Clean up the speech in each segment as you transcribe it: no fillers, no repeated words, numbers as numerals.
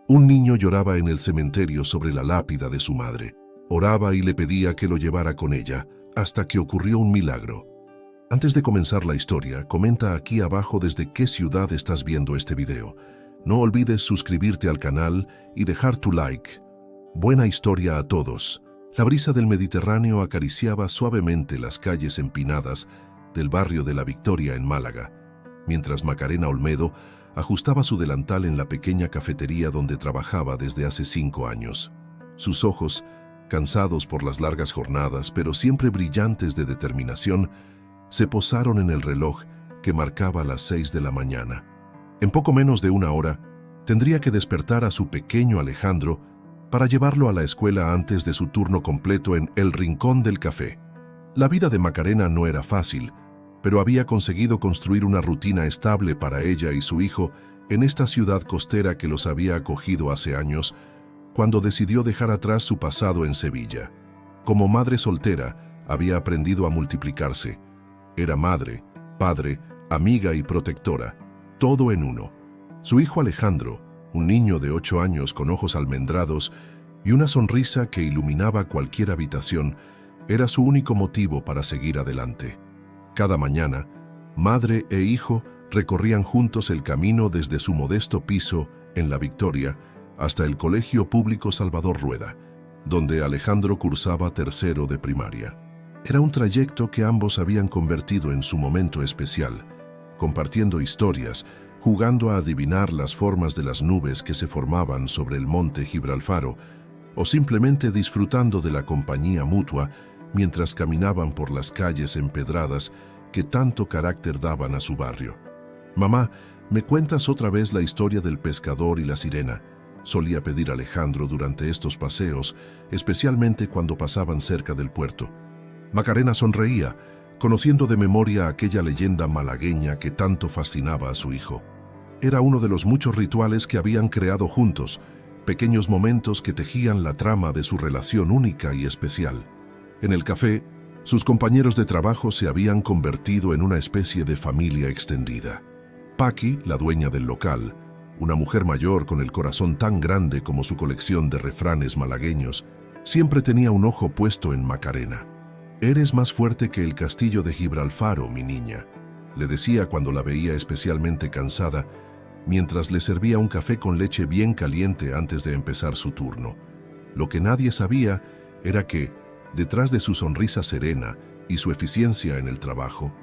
Un niño lloraba en el cementerio sobre la lápida de su madre. Oraba y le pedía que lo llevara con ella, hasta que ocurrió un milagro. Antes de comenzar la historia, comenta aquí abajo desde qué ciudad estás viendo este video. No olvides suscribirte al canal y dejar tu like. Buena historia a todos. La brisa del Mediterráneo acariciaba suavemente las calles empinadas del barrio de La Victoria en Málaga, mientras Macarena Olmedo ajustaba su delantal en la pequeña cafetería donde trabajaba desde hace 5 años. Sus ojos, cansados por las largas jornadas, pero siempre brillantes de determinación, se posaron en el reloj que marcaba las 6 de la mañana. En poco menos de una hora, tendría que despertar a su pequeño Alejandro para llevarlo a la escuela antes de su turno completo en El Rincón del Café. La vida de Macarena no era fácil, pero había conseguido construir una rutina estable para ella y su hijo en esta ciudad costera que los había acogido hace años, cuando decidió dejar atrás su pasado en Sevilla. Como madre soltera, había aprendido a multiplicarse. Era madre, padre, amiga y protectora, todo en uno. Su hijo Alejandro, un niño de 8 años con ojos almendrados y una sonrisa que iluminaba cualquier habitación, era su único motivo para seguir adelante. Cada mañana, madre e hijo recorrían juntos el camino desde su modesto piso en La Victoria hasta el Colegio Público Salvador Rueda, donde Alejandro cursaba tercero de primaria. Era un trayecto que ambos habían convertido en su momento especial, compartiendo historias, jugando a adivinar las formas de las nubes que se formaban sobre el monte Gibralfaro, o simplemente disfrutando de la compañía mutua mientras caminaban por las calles empedradas que tanto carácter daban a su barrio. «Mamá, ¿me cuentas otra vez la historia del pescador y la sirena?», solía pedir Alejandro durante estos paseos, especialmente cuando pasaban cerca del puerto. Macarena sonreía, conociendo de memoria aquella leyenda malagueña que tanto fascinaba a su hijo. Era uno de los muchos rituales que habían creado juntos, pequeños momentos que tejían la trama de su relación única y especial. En el café, sus compañeros de trabajo se habían convertido en una especie de familia extendida. Paqui, la dueña del local, una mujer mayor con el corazón tan grande como su colección de refranes malagueños, siempre tenía un ojo puesto en Macarena. «Eres más fuerte que el castillo de Gibralfaro, mi niña», le decía cuando la veía especialmente cansada, mientras le servía un café con leche bien caliente antes de empezar su turno. Lo que nadie sabía era que, detrás de su sonrisa serena y su eficiencia en el trabajo,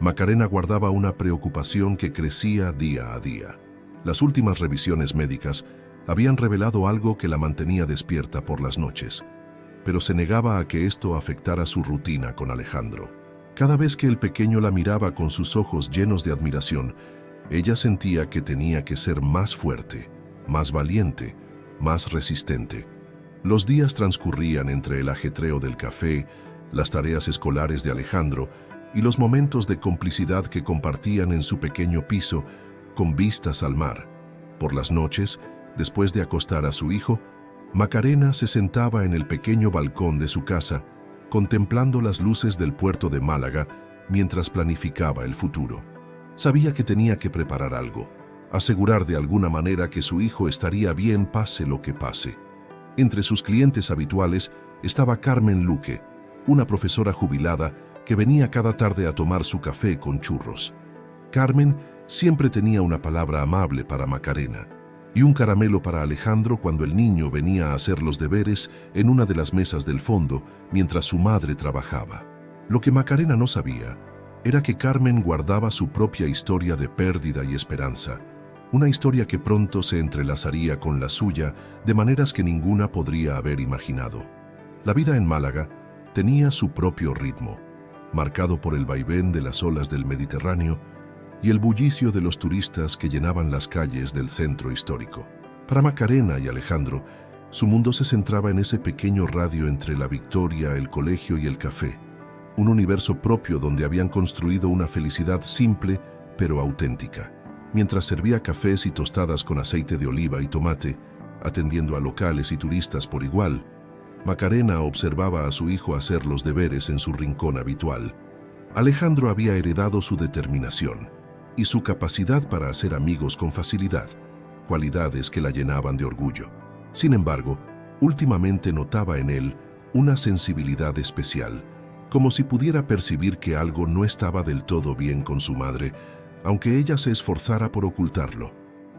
Macarena guardaba una preocupación que crecía día a día. Las últimas revisiones médicas habían revelado algo que la mantenía despierta por las noches, pero se negaba a que esto afectara su rutina con Alejandro. Cada vez que el pequeño la miraba con sus ojos llenos de admiración, ella sentía que tenía que ser más fuerte, más valiente, más resistente. Los días transcurrían entre el ajetreo del café, las tareas escolares de Alejandro y los momentos de complicidad que compartían en su pequeño piso con vistas al mar. Por las noches, después de acostar a su hijo, Macarena se sentaba en el pequeño balcón de su casa, contemplando las luces del puerto de Málaga mientras planificaba el futuro. Sabía que tenía que preparar algo, asegurar de alguna manera que su hijo estaría bien pase lo que pase. Entre sus clientes habituales estaba Carmen Luque, una profesora jubilada que venía cada tarde a tomar su café con churros. Carmen siempre tenía una palabra amable para Macarena y un caramelo para Alejandro cuando el niño venía a hacer los deberes en una de las mesas del fondo mientras su madre trabajaba. Lo que Macarena no sabía era que Carmen guardaba su propia historia de pérdida y esperanza, una historia que pronto se entrelazaría con la suya de maneras que ninguna podría haber imaginado. La vida en Málaga tenía su propio ritmo, marcado por el vaivén de las olas del Mediterráneo y el bullicio de los turistas que llenaban las calles del centro histórico. Para Macarena y Alejandro, su mundo se centraba en ese pequeño radio entre La Victoria, el colegio y el café, un universo propio donde habían construido una felicidad simple pero auténtica. Mientras servía cafés y tostadas con aceite de oliva y tomate, atendiendo a locales y turistas por igual, Macarena observaba a su hijo hacer los deberes en su rincón habitual. Alejandro había heredado su determinación y su capacidad para hacer amigos con facilidad. cualidades que la llenaban de orgullo. Sin embargo, últimamente notaba en él una sensibilidad especial, como si pudiera percibir que algo no estaba del todo bien con su madre, aunque ella se esforzara por ocultarlo.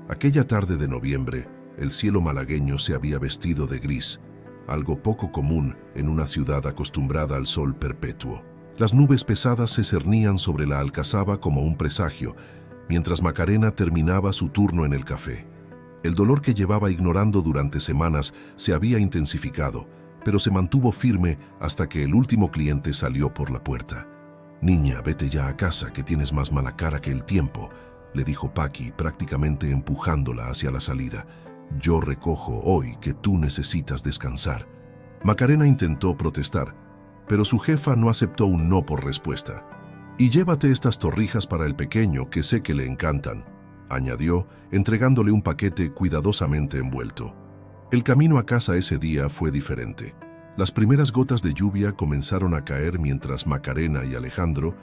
Aquella tarde de noviembre, el cielo malagueño se había vestido de gris, algo poco común en una ciudad acostumbrada al sol perpetuo. Las nubes pesadas se cernían sobre la alcazaba como un presagio, mientras Macarena terminaba su turno en el café. El dolor que llevaba ignorando durante semanas se había intensificado, pero se mantuvo firme hasta que el último cliente salió por la puerta. «Niña, vete ya a casa, que tienes más mala cara que el tiempo», le dijo Paqui, prácticamente empujándola hacia la salida. «Yo recojo hoy que tú necesitas descansar». Macarena intentó protestar, pero su jefa no aceptó un no por respuesta. «Y llévate estas torrijas para el pequeño, que sé que le encantan», añadió, entregándole un paquete cuidadosamente envuelto. El camino a casa ese día fue diferente. Las primeras gotas de lluvia comenzaron a caer mientras Macarena y Alejandro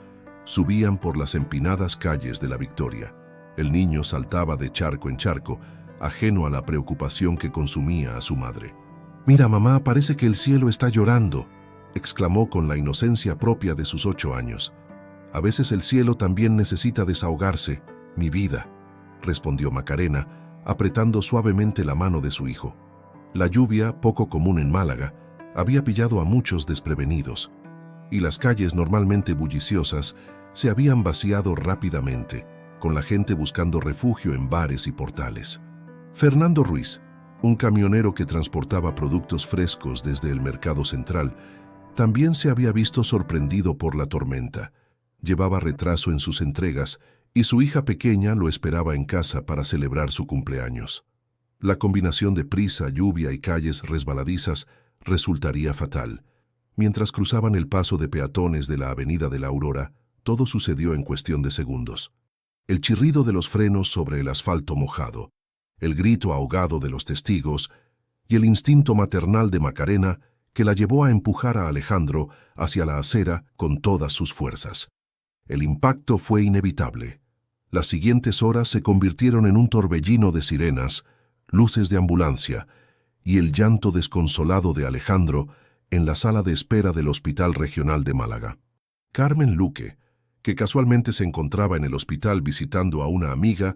subían por las empinadas calles de La Victoria. El niño saltaba de charco en charco, ajeno a la preocupación que consumía a su madre. «Mira, mamá, parece que el cielo está llorando», exclamó con la inocencia propia de sus 8 años. «A veces el cielo también necesita desahogarse, mi vida», respondió Macarena, apretando suavemente la mano de su hijo. La lluvia, poco común en Málaga, había pillado a muchos desprevenidos, y las calles normalmente bulliciosas se habían vaciado rápidamente, con la gente buscando refugio en bares y portales. Fernando Ruiz, un camionero que transportaba productos frescos desde el mercado central, también se había visto sorprendido por la tormenta. Llevaba retraso en sus entregas y su hija pequeña lo esperaba en casa para celebrar su cumpleaños. La combinación de prisa, lluvia y calles resbaladizas resultaría fatal. Mientras cruzaban el paso de peatones de la Avenida de la Aurora, todo sucedió en cuestión de segundos. El chirrido de los frenos sobre el asfalto mojado, el grito ahogado de los testigos y el instinto maternal de Macarena que la llevó a empujar a Alejandro hacia la acera con todas sus fuerzas. El impacto fue inevitable. Las siguientes horas se convirtieron en un torbellino de sirenas, luces de ambulancia y el llanto desconsolado de Alejandro en la sala de espera del Hospital Regional de Málaga. Carmen Luque, que casualmente se encontraba en el hospital visitando a una amiga,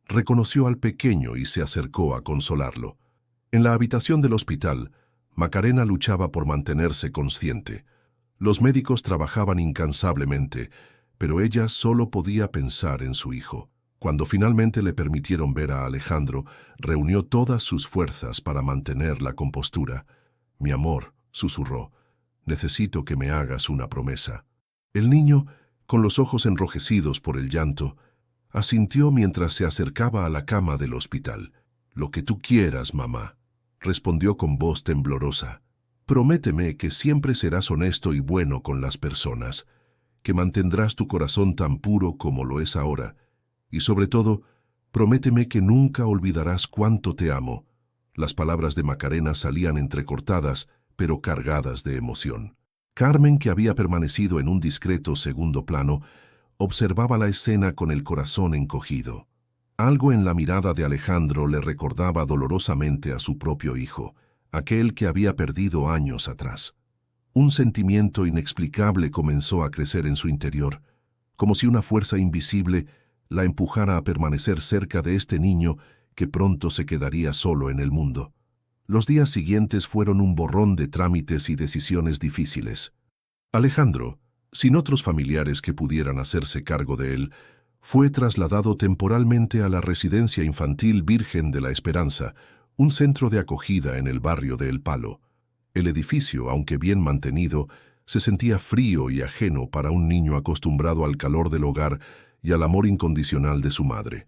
reconoció al pequeño y se acercó a consolarlo. En la habitación del hospital, Macarena luchaba por mantenerse consciente. Los médicos trabajaban incansablemente, pero ella solo podía pensar en su hijo. Cuando finalmente le permitieron ver a Alejandro, reunió todas sus fuerzas para mantener la compostura. «Mi amor», susurró, «necesito que me hagas una promesa». El niño, con los ojos enrojecidos por el llanto, asintió mientras se acercaba a la cama del hospital. «Lo que tú quieras, mamá», respondió con voz temblorosa. «Prométeme que siempre serás honesto y bueno con las personas, que mantendrás tu corazón tan puro como lo es ahora, y sobre todo, prométeme que nunca olvidarás cuánto te amo». Las palabras de Macarena salían entrecortadas, pero cargadas de emoción. Carmen, que había permanecido en un discreto segundo plano, observaba la escena con el corazón encogido. Algo en la mirada de Alejandro le recordaba dolorosamente a su propio hijo, aquel que había perdido años atrás. Un sentimiento inexplicable comenzó a crecer en su interior, como si una fuerza invisible la empujara a permanecer cerca de este niño que pronto se quedaría solo en el mundo. Los días siguientes fueron un borrón de trámites y decisiones difíciles. Alejandro, sin otros familiares que pudieran hacerse cargo de él, fue trasladado temporalmente a la Residencia Infantil Virgen de la Esperanza, un centro de acogida en el barrio de El Palo. El edificio, aunque bien mantenido, se sentía frío y ajeno para un niño acostumbrado al calor del hogar y al amor incondicional de su madre.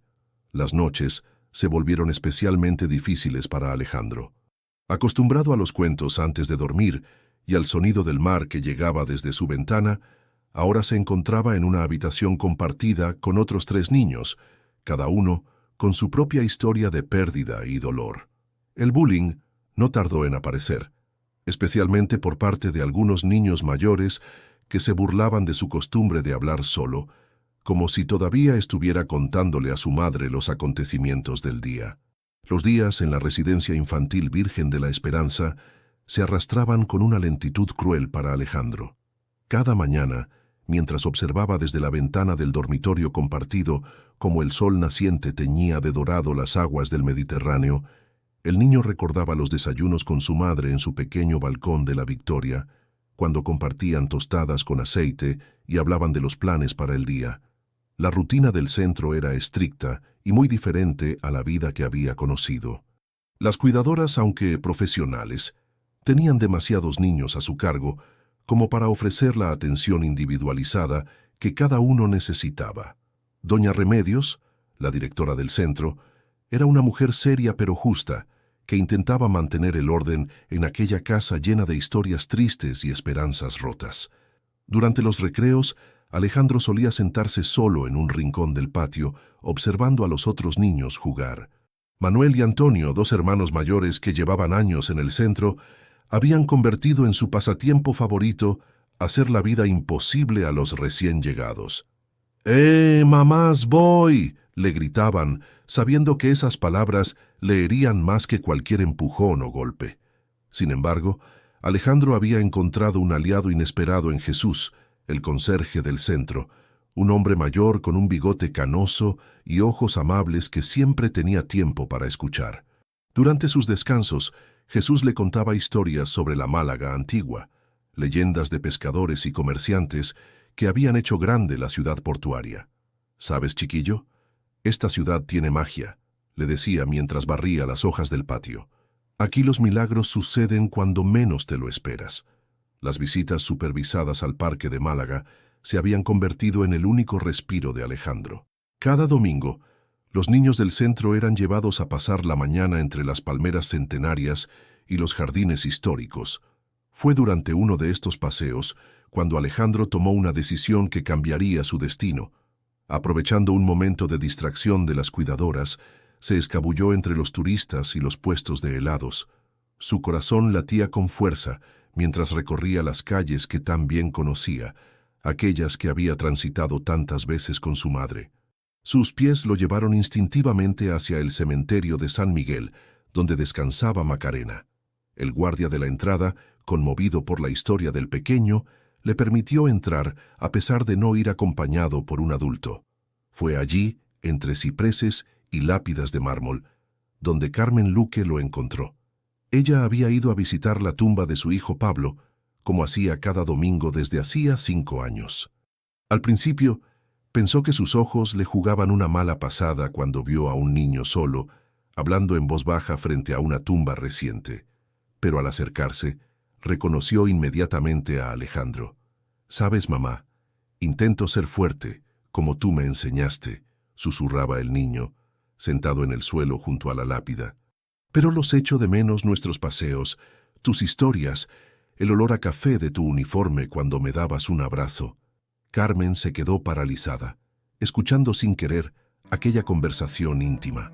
Las noches se volvieron especialmente difíciles para Alejandro. Acostumbrado a los cuentos antes de dormir y al sonido del mar que llegaba desde su ventana, ahora se encontraba en una habitación compartida con otros 3 niños, cada uno con su propia historia de pérdida y dolor. El bullying no tardó en aparecer, especialmente por parte de algunos niños mayores que se burlaban de su costumbre de hablar solo, como si todavía estuviera contándole a su madre los acontecimientos del día. Los días en la residencia infantil Virgen de la Esperanza se arrastraban con una lentitud cruel para Alejandro. Cada mañana, mientras observaba desde la ventana del dormitorio compartido cómo el sol naciente teñía de dorado las aguas del Mediterráneo, el niño recordaba los desayunos con su madre en su pequeño balcón de la Victoria, cuando compartían tostadas con aceite y hablaban de los planes para el día. La rutina del centro era estricta y muy diferente a la vida que había conocido. Las cuidadoras, aunque profesionales, tenían demasiados niños a su cargo como para ofrecer la atención individualizada que cada uno necesitaba. Doña Remedios, la directora del centro, era una mujer seria pero justa, que intentaba mantener el orden en aquella casa llena de historias tristes y esperanzas rotas. Durante los recreos, Alejandro solía sentarse solo en un rincón del patio, observando a los otros niños jugar. Manuel y Antonio, dos hermanos mayores que llevaban años en el centro, habían convertido en su pasatiempo favorito hacer la vida imposible a los recién llegados. Mamás, voy!, le gritaban, sabiendo que esas palabras le herían más que cualquier empujón o golpe. Sin embargo, Alejandro había encontrado un aliado inesperado en Jesús, el conserje del centro, un hombre mayor con un bigote canoso y ojos amables que siempre tenía tiempo para escuchar. Durante sus descansos, Jesús le contaba historias sobre la Málaga antigua, leyendas de pescadores y comerciantes que habían hecho grande la ciudad portuaria. «¿Sabes, chiquillo? Esta ciudad tiene magia», le decía mientras barría las hojas del patio. «Aquí los milagros suceden cuando menos te lo esperas». Las visitas supervisadas al parque de Málaga se habían convertido en el único respiro de Alejandro. Cada domingo, los niños del centro eran llevados a pasar la mañana entre las palmeras centenarias y los jardines históricos. Fue durante uno de estos paseos cuando Alejandro tomó una decisión que cambiaría su destino. Aprovechando un momento de distracción de las cuidadoras, se escabulló entre los turistas y los puestos de helados. Su corazón latía con fuerza mientras recorría las calles que tan bien conocía, aquellas que había transitado tantas veces con su madre. Sus pies lo llevaron instintivamente hacia el cementerio de San Miguel, donde descansaba Macarena. El guardia de la entrada, conmovido por la historia del pequeño, le permitió entrar a pesar de no ir acompañado por un adulto. Fue allí, entre cipreses y lápidas de mármol, donde Carmen Luque lo encontró. Ella había ido a visitar la tumba de su hijo Pablo, como hacía cada domingo desde hacía 5 años. Al principio, pensó que sus ojos le jugaban una mala pasada cuando vio a un niño solo, hablando en voz baja frente a una tumba reciente. Pero al acercarse, reconoció inmediatamente a Alejandro. «Sabes, mamá, intento ser fuerte, como tú me enseñaste», susurraba el niño, sentado en el suelo junto a la lápida. «Pero los echo de menos nuestros paseos, tus historias, el olor a café de tu uniforme cuando me dabas un abrazo». Carmen se quedó paralizada, escuchando sin querer aquella conversación íntima.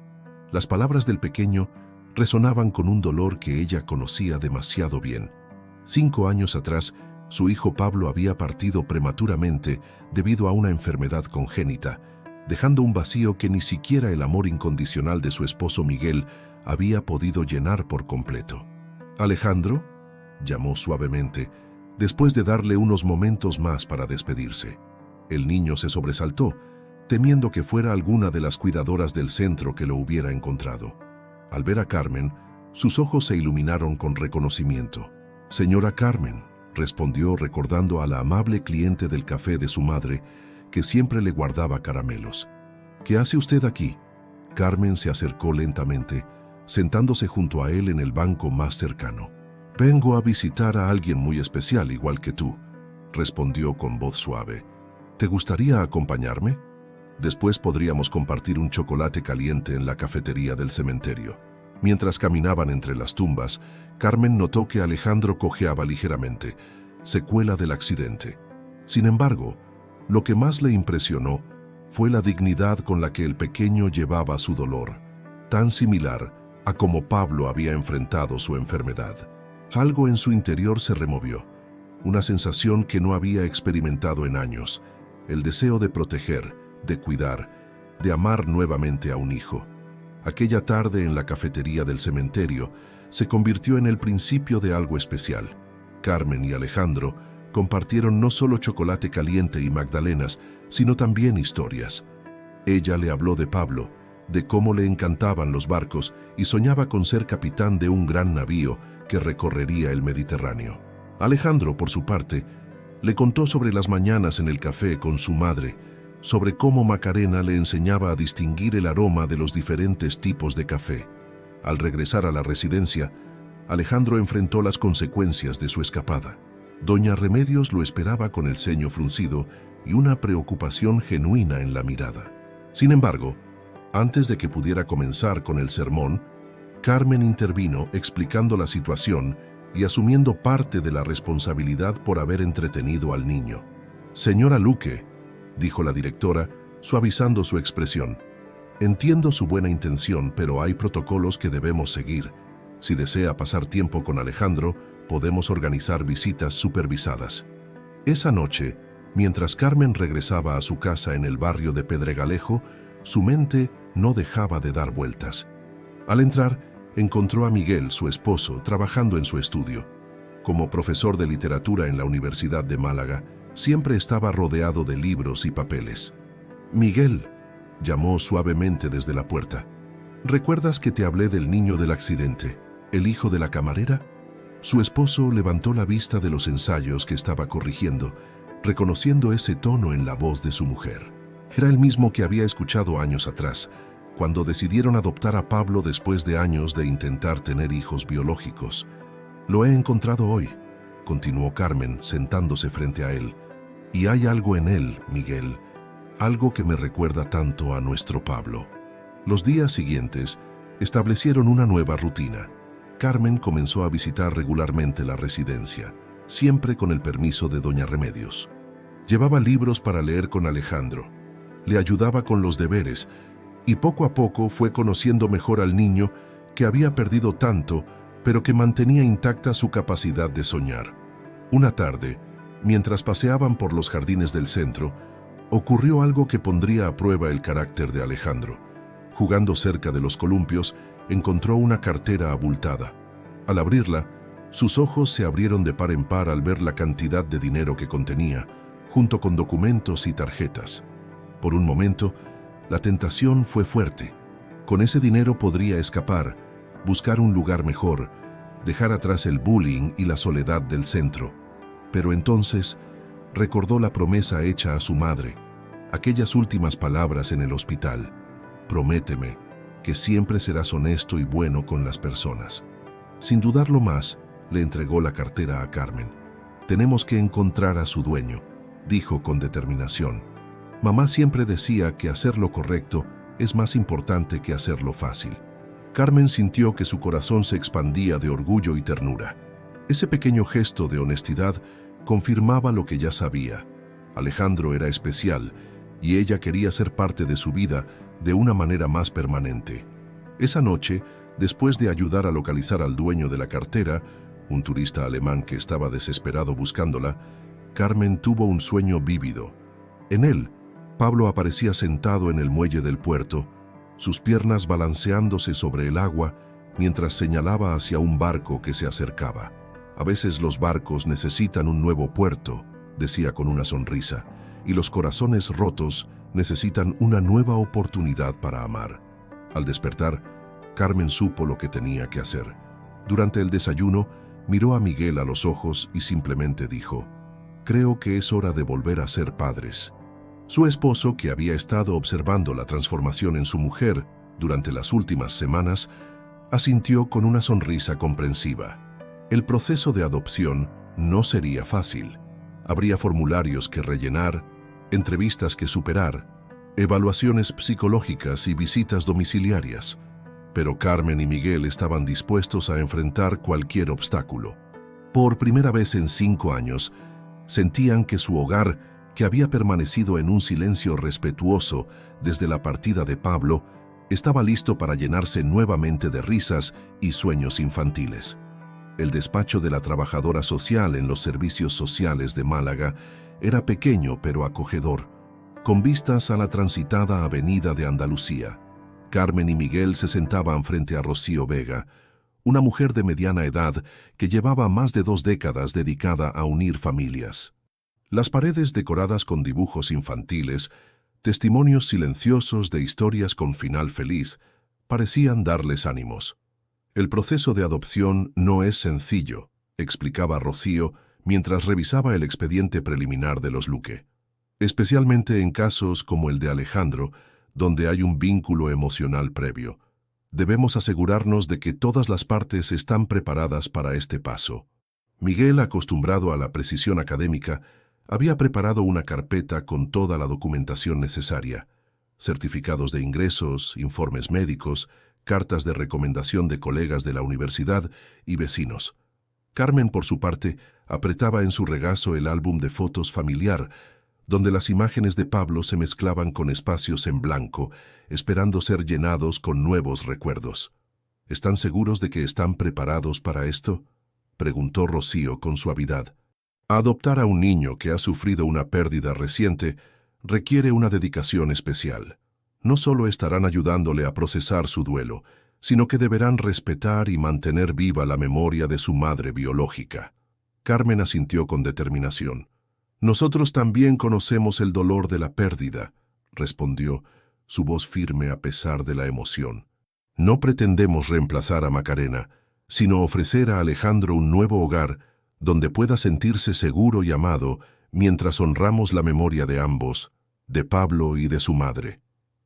Las palabras del pequeño resonaban con un dolor que ella conocía demasiado bien. 5 años atrás, su hijo Pablo había partido prematuramente debido a una enfermedad congénita, dejando un vacío que ni siquiera el amor incondicional de su esposo Miguel había podido llenar por completo. «Alejandro», llamó suavemente, después de darle unos momentos más para despedirse. El niño se sobresaltó, temiendo que fuera alguna de las cuidadoras del centro que lo hubiera encontrado. Al ver a Carmen, sus ojos se iluminaron con reconocimiento. «Señora Carmen», respondió recordando a la amable cliente del café de su madre, que siempre le guardaba caramelos. «¿Qué hace usted aquí?». Carmen se acercó lentamente, sentándose junto a él en el banco más cercano. «Vengo a visitar a alguien muy especial, igual que tú», respondió con voz suave. «¿Te gustaría acompañarme? Después podríamos compartir un chocolate caliente en la cafetería del cementerio». Mientras caminaban entre las tumbas, Carmen notó que Alejandro cojeaba ligeramente, secuela del accidente. Sin embargo, lo que más le impresionó fue la dignidad con la que el pequeño llevaba su dolor, tan similar a como Pablo había enfrentado su enfermedad. Algo en su interior se removió, una sensación que no había experimentado en años, el deseo de proteger, de cuidar, de amar nuevamente a un hijo. Aquella tarde en la cafetería del cementerio se convirtió en el principio de algo especial. Carmen y Alejandro compartieron no solo chocolate caliente y magdalenas, sino también historias. Ella le habló de Pablo, de cómo le encantaban los barcos y soñaba con ser capitán de un gran navío que recorrería el Mediterráneo. Alejandro, por su parte, le contó sobre las mañanas en el café con su madre, sobre cómo Macarena le enseñaba a distinguir el aroma de los diferentes tipos de café. Al regresar a la residencia, Alejandro enfrentó las consecuencias de su escapada. Doña Remedios lo esperaba con el ceño fruncido y una preocupación genuina en la mirada. Sin embargo, antes de que pudiera comenzar con el sermón, Carmen intervino explicando la situación y asumiendo parte de la responsabilidad por haber entretenido al niño. «Señora Luque», dijo la directora, suavizando su expresión, «entiendo su buena intención, pero hay protocolos que debemos seguir. Si desea pasar tiempo con Alejandro, podemos organizar visitas supervisadas». Esa noche, mientras Carmen regresaba a su casa en el barrio de Pedregalejo, su mente no dejaba de dar vueltas. Al entrar, encontró a Miguel, su esposo, trabajando en su estudio. Como profesor de literatura en la Universidad de Málaga, siempre estaba rodeado de libros y papeles. «Miguel», llamó suavemente desde la puerta, «¿recuerdas que te hablé del niño del accidente, el hijo de la camarera?» Su esposo levantó la vista de los ensayos que estaba corrigiendo, reconociendo ese tono en la voz de su mujer. Era el mismo que había escuchado años atrás, cuando decidieron adoptar a Pablo después de años de intentar tener hijos biológicos. «Lo he encontrado hoy», continuó Carmen, sentándose frente a él. «Y hay algo en él, Miguel, algo que me recuerda tanto a nuestro Pablo». Los días siguientes establecieron una nueva rutina. Carmen comenzó a visitar regularmente la residencia, siempre con el permiso de doña Remedios. Llevaba libros para leer con Alejandro, le ayudaba con los deberes y poco a poco fue conociendo mejor al niño que había perdido tanto, pero que mantenía intacta su capacidad de soñar. Una tarde, mientras paseaban por los jardines del centro, ocurrió algo que pondría a prueba el carácter de Alejandro. Jugando cerca de los columpios, encontró una cartera abultada. Al abrirla, sus ojos se abrieron de par en par al ver la cantidad de dinero que contenía, junto con documentos y tarjetas. Por un momento, la tentación fue fuerte. Con ese dinero podría escapar, buscar un lugar mejor, dejar atrás el bullying y la soledad del centro. Pero entonces recordó la promesa hecha a su madre, aquellas últimas palabras en el hospital: «Prométeme que siempre serás honesto y bueno con las personas». Sin dudarlo más, le entregó la cartera a Carmen. «Tenemos que encontrar a su dueño», dijo con determinación. «Mamá siempre decía que hacer lo correcto es más importante que hacerlo fácil». Carmen sintió que su corazón se expandía de orgullo y ternura. Ese pequeño gesto de honestidad confirmaba lo que ya sabía. Alejandro era especial y ella quería ser parte de su vida de una manera más permanente. Esa noche, después de ayudar a localizar al dueño de la cartera, un turista alemán que estaba desesperado buscándola, Carmen tuvo un sueño vívido. En él, Pablo aparecía sentado en el muelle del puerto, sus piernas balanceándose sobre el agua mientras señalaba hacia un barco que se acercaba. «A veces los barcos necesitan un nuevo puerto», decía con una sonrisa, «y los corazones rotos necesitan una nueva oportunidad para amar». Al despertar, Carmen supo lo que tenía que hacer. Durante el desayuno, miró a Miguel a los ojos y simplemente dijo: «Creo que es hora de volver a ser padres». Su esposo, que había estado observando la transformación en su mujer durante las últimas semanas, asintió con una sonrisa comprensiva. El proceso de adopción no sería fácil. Habría formularios que rellenar, entrevistas que superar, evaluaciones psicológicas y visitas domiciliarias. Pero Carmen y Miguel estaban dispuestos a enfrentar cualquier obstáculo. Por primera vez en 5 años, sentían que su hogar, que había permanecido en un silencio respetuoso desde la partida de Pablo, estaba listo para llenarse nuevamente de risas y sueños infantiles. El despacho de la trabajadora social en los servicios sociales de Málaga era pequeño pero acogedor, con vistas a la transitada avenida de Andalucía. Carmen y Miguel se sentaban frente a Rocío Vega, una mujer de mediana edad que llevaba más de 2 décadas dedicada a unir familias. Las paredes decoradas con dibujos infantiles, testimonios silenciosos de historias con final feliz, parecían darles ánimos. El proceso de adopción no es sencillo, explicaba Rocío mientras revisaba el expediente preliminar de los Luque. Especialmente en casos como el de Alejandro, donde hay un vínculo emocional previo. Debemos asegurarnos de que todas las partes están preparadas para este paso. Miguel, acostumbrado a la precisión académica, había preparado una carpeta con toda la documentación necesaria: certificados de ingresos, informes médicos, cartas de recomendación de colegas de la universidad y vecinos. Carmen, por su parte, apretaba en su regazo el álbum de fotos familiar, donde las imágenes de Pablo se mezclaban con espacios en blanco, esperando ser llenados con nuevos recuerdos. ¿Están seguros de que están preparados para esto?, preguntó Rocío con suavidad. Adoptar a un niño que ha sufrido una pérdida reciente requiere una dedicación especial. No solo estarán ayudándole a procesar su duelo, sino que deberán respetar y mantener viva la memoria de su madre biológica. Carmen asintió con determinación. «Nosotros también conocemos el dolor de la pérdida», respondió, su voz firme a pesar de la emoción. «No pretendemos reemplazar a Macarena, sino ofrecer a Alejandro un nuevo hogar donde pueda sentirse seguro y amado mientras honramos la memoria de ambos, de Pablo y de su madre».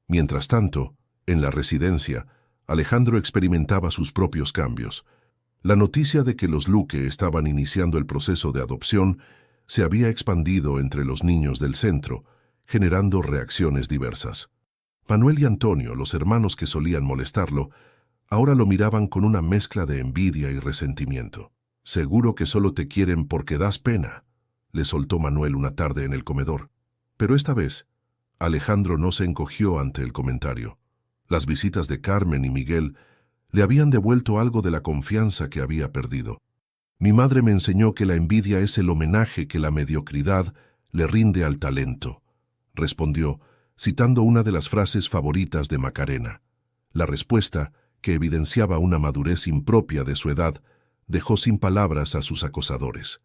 Mientras tanto, en la residencia, Alejandro experimentaba sus propios cambios. La noticia de que los Luque estaban iniciando el proceso de adopción se había expandido entre los niños del centro, generando reacciones diversas. Manuel y Antonio, los hermanos que solían molestarlo, ahora lo miraban con una mezcla de envidia y resentimiento. «Seguro que solo te quieren porque das pena», le soltó Manuel una tarde en el comedor. Pero esta vez, Alejandro no se encogió ante el comentario. Las visitas de Carmen y Miguel le habían devuelto algo de la confianza que había perdido. «Mi madre me enseñó que la envidia es el homenaje que la mediocridad le rinde al talento», respondió, citando una de las frases favoritas de Macarena. La respuesta, que evidenciaba una madurez impropia de su edad, dejó sin palabras a sus acosadores.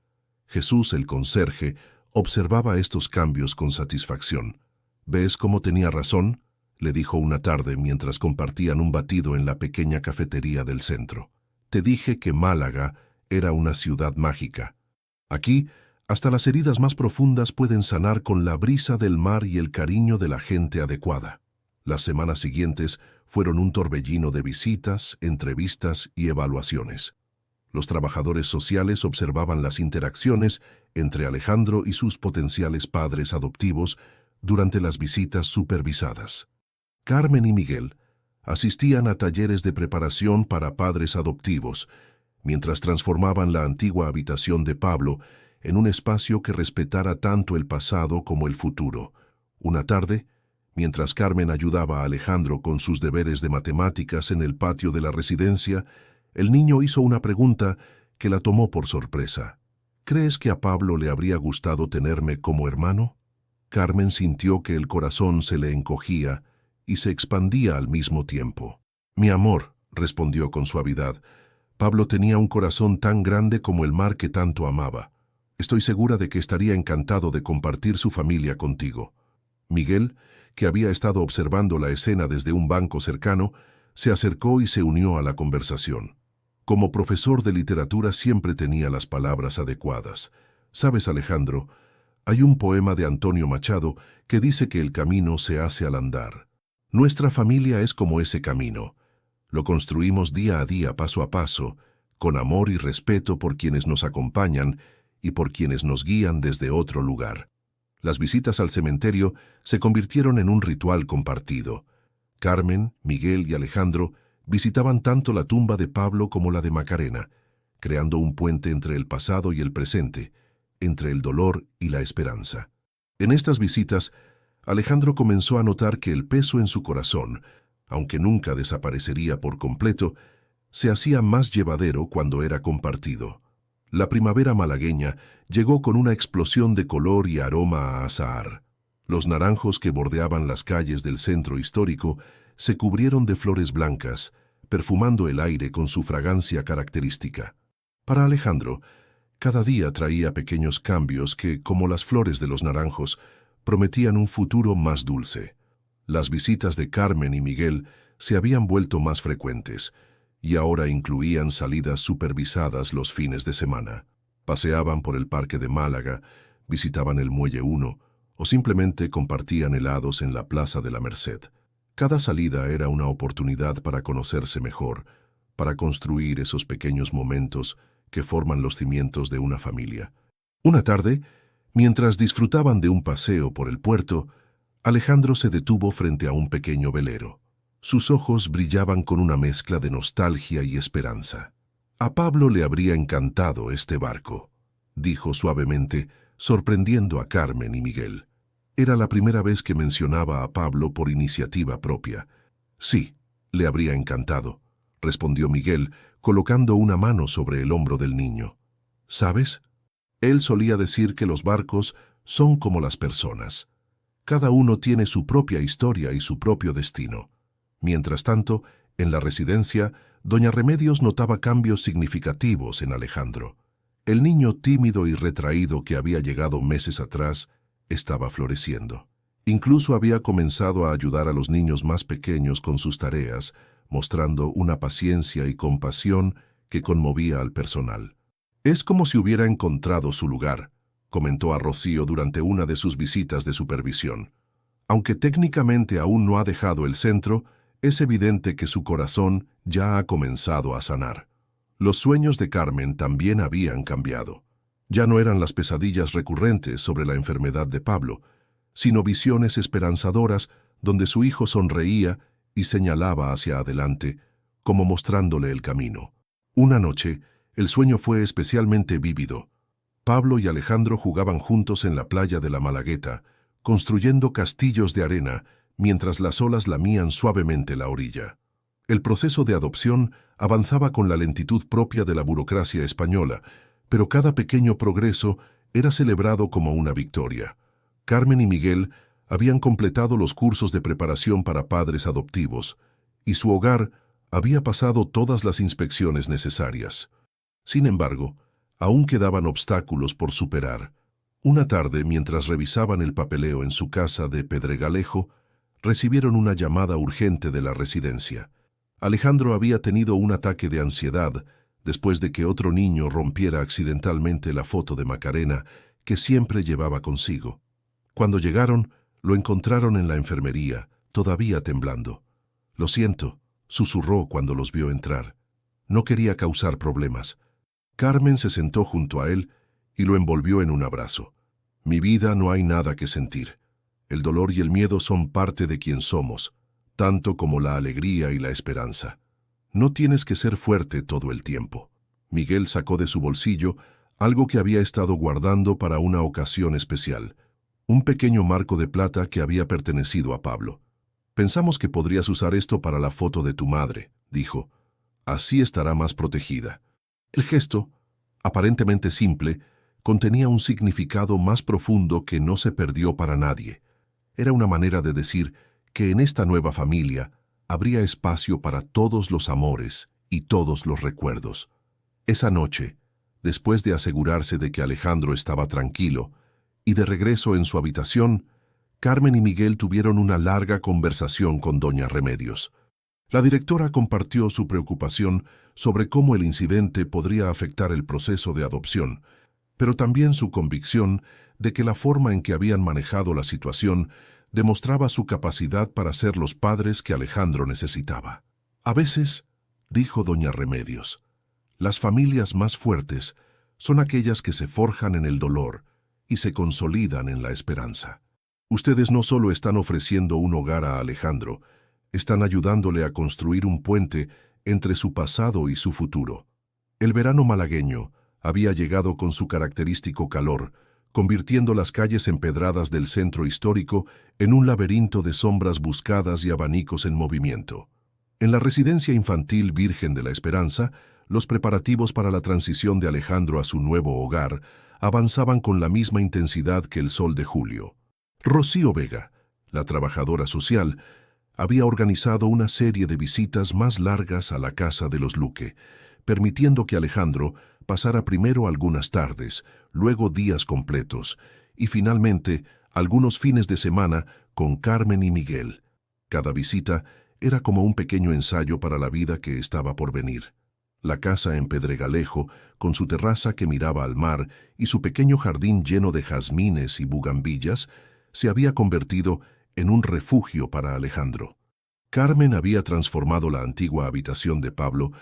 Jesús, el conserje, observaba estos cambios con satisfacción. «¿Ves cómo tenía razón?», le dijo una tarde mientras compartían un batido en la pequeña cafetería del centro. «Te dije que Málaga era una ciudad mágica. Aquí, hasta las heridas más profundas pueden sanar con la brisa del mar y el cariño de la gente adecuada». Las semanas siguientes fueron un torbellino de visitas, entrevistas y evaluaciones. Los trabajadores sociales observaban las interacciones entre Alejandro y sus potenciales padres adoptivos durante las visitas supervisadas. Carmen y Miguel asistían a talleres de preparación para padres adoptivos, mientras transformaban la antigua habitación de Pablo en un espacio que respetara tanto el pasado como el futuro. Una tarde, mientras Carmen ayudaba a Alejandro con sus deberes de matemáticas en el patio de la residencia, el niño hizo una pregunta que la tomó por sorpresa. «¿Crees que a Pablo le habría gustado tenerme como hermano?». Carmen sintió que el corazón se le encogía y se expandía al mismo tiempo. «Mi amor», respondió con suavidad, «Pablo tenía un corazón tan grande como el mar que tanto amaba. Estoy segura de que estaría encantado de compartir su familia contigo». Miguel, que había estado observando la escena desde un banco cercano, se acercó y se unió a la conversación. Como profesor de literatura siempre tenía las palabras adecuadas. «¿Sabes, Alejandro? Hay un poema de Antonio Machado que dice que el camino se hace al andar. Nuestra familia es como ese camino. Lo construimos día a día, paso a paso, con amor y respeto por quienes nos acompañan y por quienes nos guían desde otro lugar». Las visitas al cementerio se convirtieron en un ritual compartido. Carmen, Miguel y Alejandro visitaban tanto la tumba de Pablo como la de Macarena, creando un puente entre el pasado y el presente, entre el dolor y la esperanza. En estas visitas, Alejandro comenzó a notar que el peso en su corazón, aunque nunca desaparecería por completo, se hacía más llevadero cuando era compartido. La primavera malagueña llegó con una explosión de color y aroma a azahar. Los naranjos que bordeaban las calles del centro histórico se cubrieron de flores blancas, perfumando el aire con su fragancia característica. Para Alejandro, cada día traía pequeños cambios que, como las flores de los naranjos, prometían un futuro más dulce. Las visitas de Carmen y Miguel se habían vuelto más frecuentes, y ahora incluían salidas supervisadas los fines de semana. Paseaban por el Parque de Málaga, visitaban el Muelle 1 o simplemente compartían helados en la Plaza de la Merced. Cada salida era una oportunidad para conocerse mejor, para construir esos pequeños momentos que forman los cimientos de una familia. Una tarde, mientras disfrutaban de un paseo por el puerto, Alejandro se detuvo frente a un pequeño velero. Sus ojos brillaban con una mezcla de nostalgia y esperanza. A Pablo le habría encantado este barco, dijo suavemente, sorprendiendo a Carmen y Miguel. Era la primera vez que mencionaba a Pablo por iniciativa propia. Sí, le habría encantado, respondió Miguel, colocando una mano sobre el hombro del niño. ¿Sabes? Él solía decir que los barcos son como las personas. Cada uno tiene su propia historia y su propio destino. Mientras tanto, en la residencia, doña Remedios notaba cambios significativos en Alejandro. El niño tímido y retraído que había llegado meses atrás estaba floreciendo. Incluso había comenzado a ayudar a los niños más pequeños con sus tareas, mostrando una paciencia y compasión que conmovía al personal. «Es como si hubiera encontrado su lugar», comentó a Rocío durante una de sus visitas de supervisión. Aunque técnicamente aún no ha dejado el centro, es evidente que su corazón ya ha comenzado a sanar. Los sueños de Carmen también habían cambiado. Ya no eran las pesadillas recurrentes sobre la enfermedad de Pablo, sino visiones esperanzadoras donde su hijo sonreía y señalaba hacia adelante, como mostrándole el camino. Una noche, el sueño fue especialmente vívido. Pablo y Alejandro jugaban juntos en la playa de la Malagueta, construyendo castillos de arena mientras las olas lamían suavemente la orilla. El proceso de adopción avanzaba con la lentitud propia de la burocracia española, pero cada pequeño progreso era celebrado como una victoria. Carmen y Miguel habían completado los cursos de preparación para padres adoptivos, y su hogar había pasado todas las inspecciones necesarias. Sin embargo, aún quedaban obstáculos por superar. Una tarde, mientras revisaban el papeleo en su casa de Pedregalejo, recibieron una llamada urgente de la residencia. Alejandro había tenido un ataque de ansiedad después de que otro niño rompiera accidentalmente la foto de Macarena que siempre llevaba consigo. Cuando llegaron, lo encontraron en la enfermería, todavía temblando. «Lo siento», susurró cuando los vio entrar. No quería causar problemas. Carmen se sentó junto a él y lo envolvió en un abrazo. «Mi vida, no hay nada que sentir. El dolor y el miedo son parte de quien somos, tanto como la alegría y la esperanza. No tienes que ser fuerte todo el tiempo». Miguel sacó de su bolsillo algo que había estado guardando para una ocasión especial, un pequeño marco de plata que había pertenecido a Pablo. «Pensamos que podrías usar esto para la foto de tu madre», dijo. «Así estará más protegida». El gesto, aparentemente simple, contenía un significado más profundo que no se perdió para nadie. Era una manera de decir que en esta nueva familia habría espacio para todos los amores y todos los recuerdos. Esa noche, después de asegurarse de que Alejandro estaba tranquilo, y de regreso en su habitación, Carmen y Miguel tuvieron una larga conversación con doña Remedios. La directora compartió su preocupación sobre cómo el incidente podría afectar el proceso de adopción, pero también su convicción de que la forma en que habían manejado la situación demostraba su capacidad para ser los padres que Alejandro necesitaba. «A veces», dijo doña Remedios, «las familias más fuertes son aquellas que se forjan en el dolor y se consolidan en la esperanza. Ustedes no solo están ofreciendo un hogar a Alejandro, están ayudándole a construir un puente entre su pasado y su futuro». El verano malagueño había llegado con su característico calor, convirtiendo las calles empedradas del centro histórico en un laberinto de sombras buscadas y abanicos en movimiento. En la residencia infantil Virgen de la Esperanza, los preparativos para la transición de Alejandro a su nuevo hogar avanzaban con la misma intensidad que el sol de julio. Rocío Vega, la trabajadora social, había organizado una serie de visitas más largas a la casa de los Luque, permitiendo que Alejandro pasara primero algunas tardes, luego días completos, y finalmente algunos fines de semana con Carmen y Miguel. Cada visita era como un pequeño ensayo para la vida que estaba por venir. La casa en Pedregalejo, con su terraza que miraba al mar y su pequeño jardín lleno de jazmines y bugambillas, se había convertido en un refugio para Alejandro. Carmen había transformado la antigua habitación de Pablo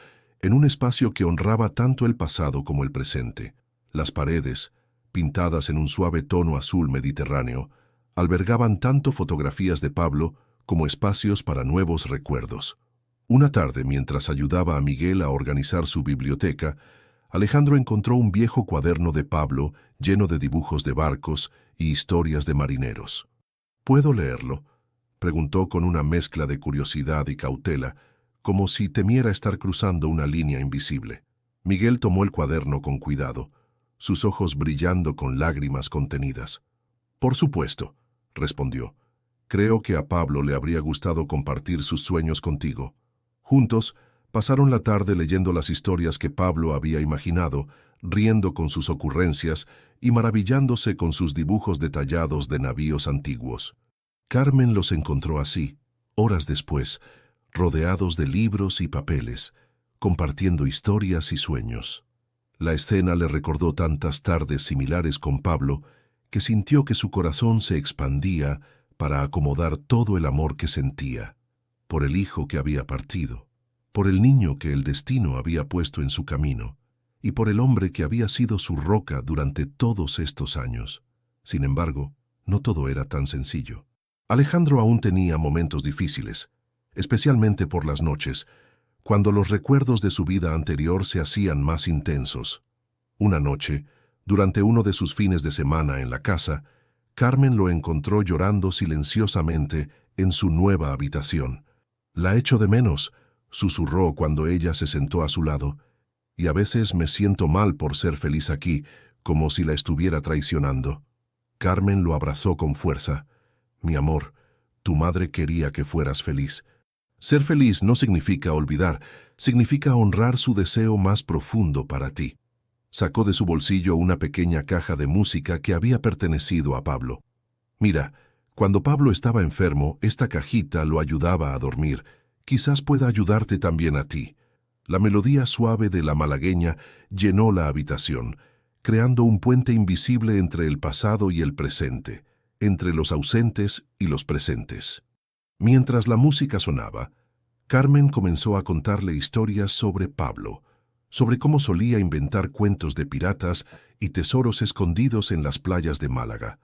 en un espacio que honraba tanto el pasado como el presente. Las paredes, pintadas en un suave tono azul mediterráneo, albergaban tanto fotografías de Pablo como espacios para nuevos recuerdos. Una tarde, mientras ayudaba a Miguel a organizar su biblioteca, Alejandro encontró un viejo cuaderno de Pablo lleno de dibujos de barcos y historias de marineros. ¿Puedo leerlo?, preguntó con una mezcla de curiosidad y cautela, como si temiera estar cruzando una línea invisible. Miguel tomó el cuaderno con cuidado, sus ojos brillando con lágrimas contenidas. «Por supuesto», respondió. «Creo que a Pablo le habría gustado compartir sus sueños contigo». Juntos, pasaron la tarde leyendo las historias que Pablo había imaginado, riendo con sus ocurrencias y maravillándose con sus dibujos detallados de navíos antiguos. Carmen los encontró así, horas después, rodeados de libros y papeles, compartiendo historias y sueños. La escena le recordó tantas tardes similares con Pablo que sintió que su corazón se expandía para acomodar todo el amor que sentía, por el hijo que había partido, por el niño que el destino había puesto en su camino, y por el hombre que había sido su roca durante todos estos años. Sin embargo, no todo era tan sencillo. Alejandro aún tenía momentos difíciles, especialmente por las noches, cuando los recuerdos de su vida anterior se hacían más intensos. Una noche, durante uno de sus fines de semana en la casa, Carmen lo encontró llorando silenciosamente en su nueva habitación. «La echo de menos», susurró cuando ella se sentó a su lado, «y a veces me siento mal por ser feliz aquí, como si la estuviera traicionando». Carmen lo abrazó con fuerza. «Mi amor, tu madre quería que fueras feliz. Ser feliz no significa olvidar, significa honrar su deseo más profundo para ti». Sacó de su bolsillo una pequeña caja de música que había pertenecido a Pablo. «Mira, cuando Pablo estaba enfermo, esta cajita lo ayudaba a dormir. Quizás pueda ayudarte también a ti». La melodía suave de la malagueña llenó la habitación, creando un puente invisible entre el pasado y el presente, entre los ausentes y los presentes. Mientras la música sonaba, Carmen comenzó a contarle historias sobre Pablo, sobre cómo solía inventar cuentos de piratas y tesoros escondidos en las playas de Málaga.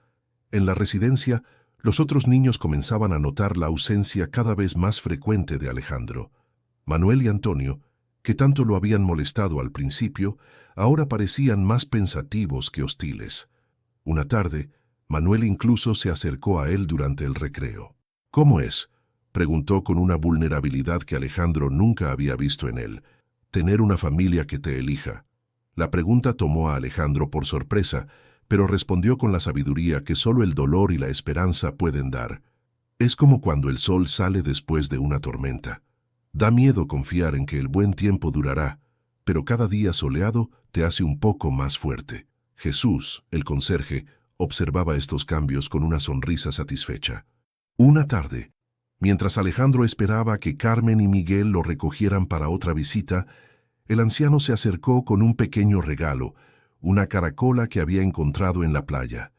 En la residencia, los otros niños comenzaban a notar la ausencia cada vez más frecuente de Alejandro. Manuel y Antonio, que tanto lo habían molestado al principio, ahora parecían más pensativos que hostiles. Una tarde, Manuel incluso se acercó a él durante el recreo. «¿Cómo es?», preguntó con una vulnerabilidad que Alejandro nunca había visto en él. «Tener una familia que te elija». La pregunta tomó a Alejandro por sorpresa, pero respondió con la sabiduría que solo el dolor y la esperanza pueden dar. «Es como cuando el sol sale después de una tormenta. Da miedo confiar en que el buen tiempo durará, pero cada día soleado te hace un poco más fuerte». Jesús, el conserje, observaba estos cambios con una sonrisa satisfecha. Una tarde, mientras Alejandro esperaba que Carmen y Miguel lo recogieran para otra visita, el anciano se acercó con un pequeño regalo, una caracola que había encontrado en la playa.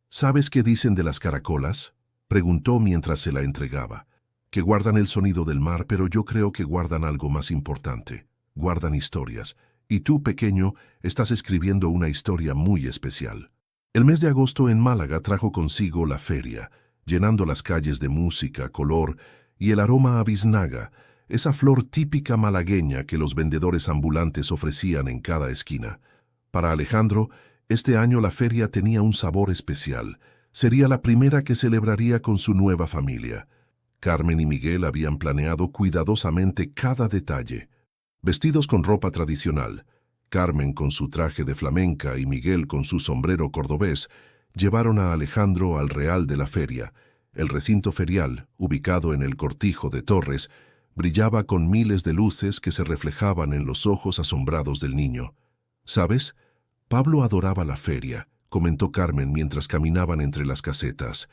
«¿Sabes qué dicen de las caracolas?», preguntó mientras se la entregaba. «Que guardan el sonido del mar, pero yo creo que guardan algo más importante. Guardan historias. Y tú, pequeño, estás escribiendo una historia muy especial». El mes de agosto en Málaga trajo consigo la feria, llenando las calles de música, color y el aroma a biznaga, esa flor típica malagueña que los vendedores ambulantes ofrecían en cada esquina. Para Alejandro, este año la feria tenía un sabor especial. Sería la primera que celebraría con su nueva familia. Carmen y Miguel habían planeado cuidadosamente cada detalle. Vestidos con ropa tradicional, Carmen con su traje de flamenca y Miguel con su sombrero cordobés, llevaron a Alejandro al real de la feria, El recinto ferial, ubicado en el Cortijo de Torres, brillaba con miles de luces que se reflejaban en los ojos asombrados del niño. ¿Sabes? Pablo adoraba la feria, comentó Carmen mientras caminaban entre las casetas.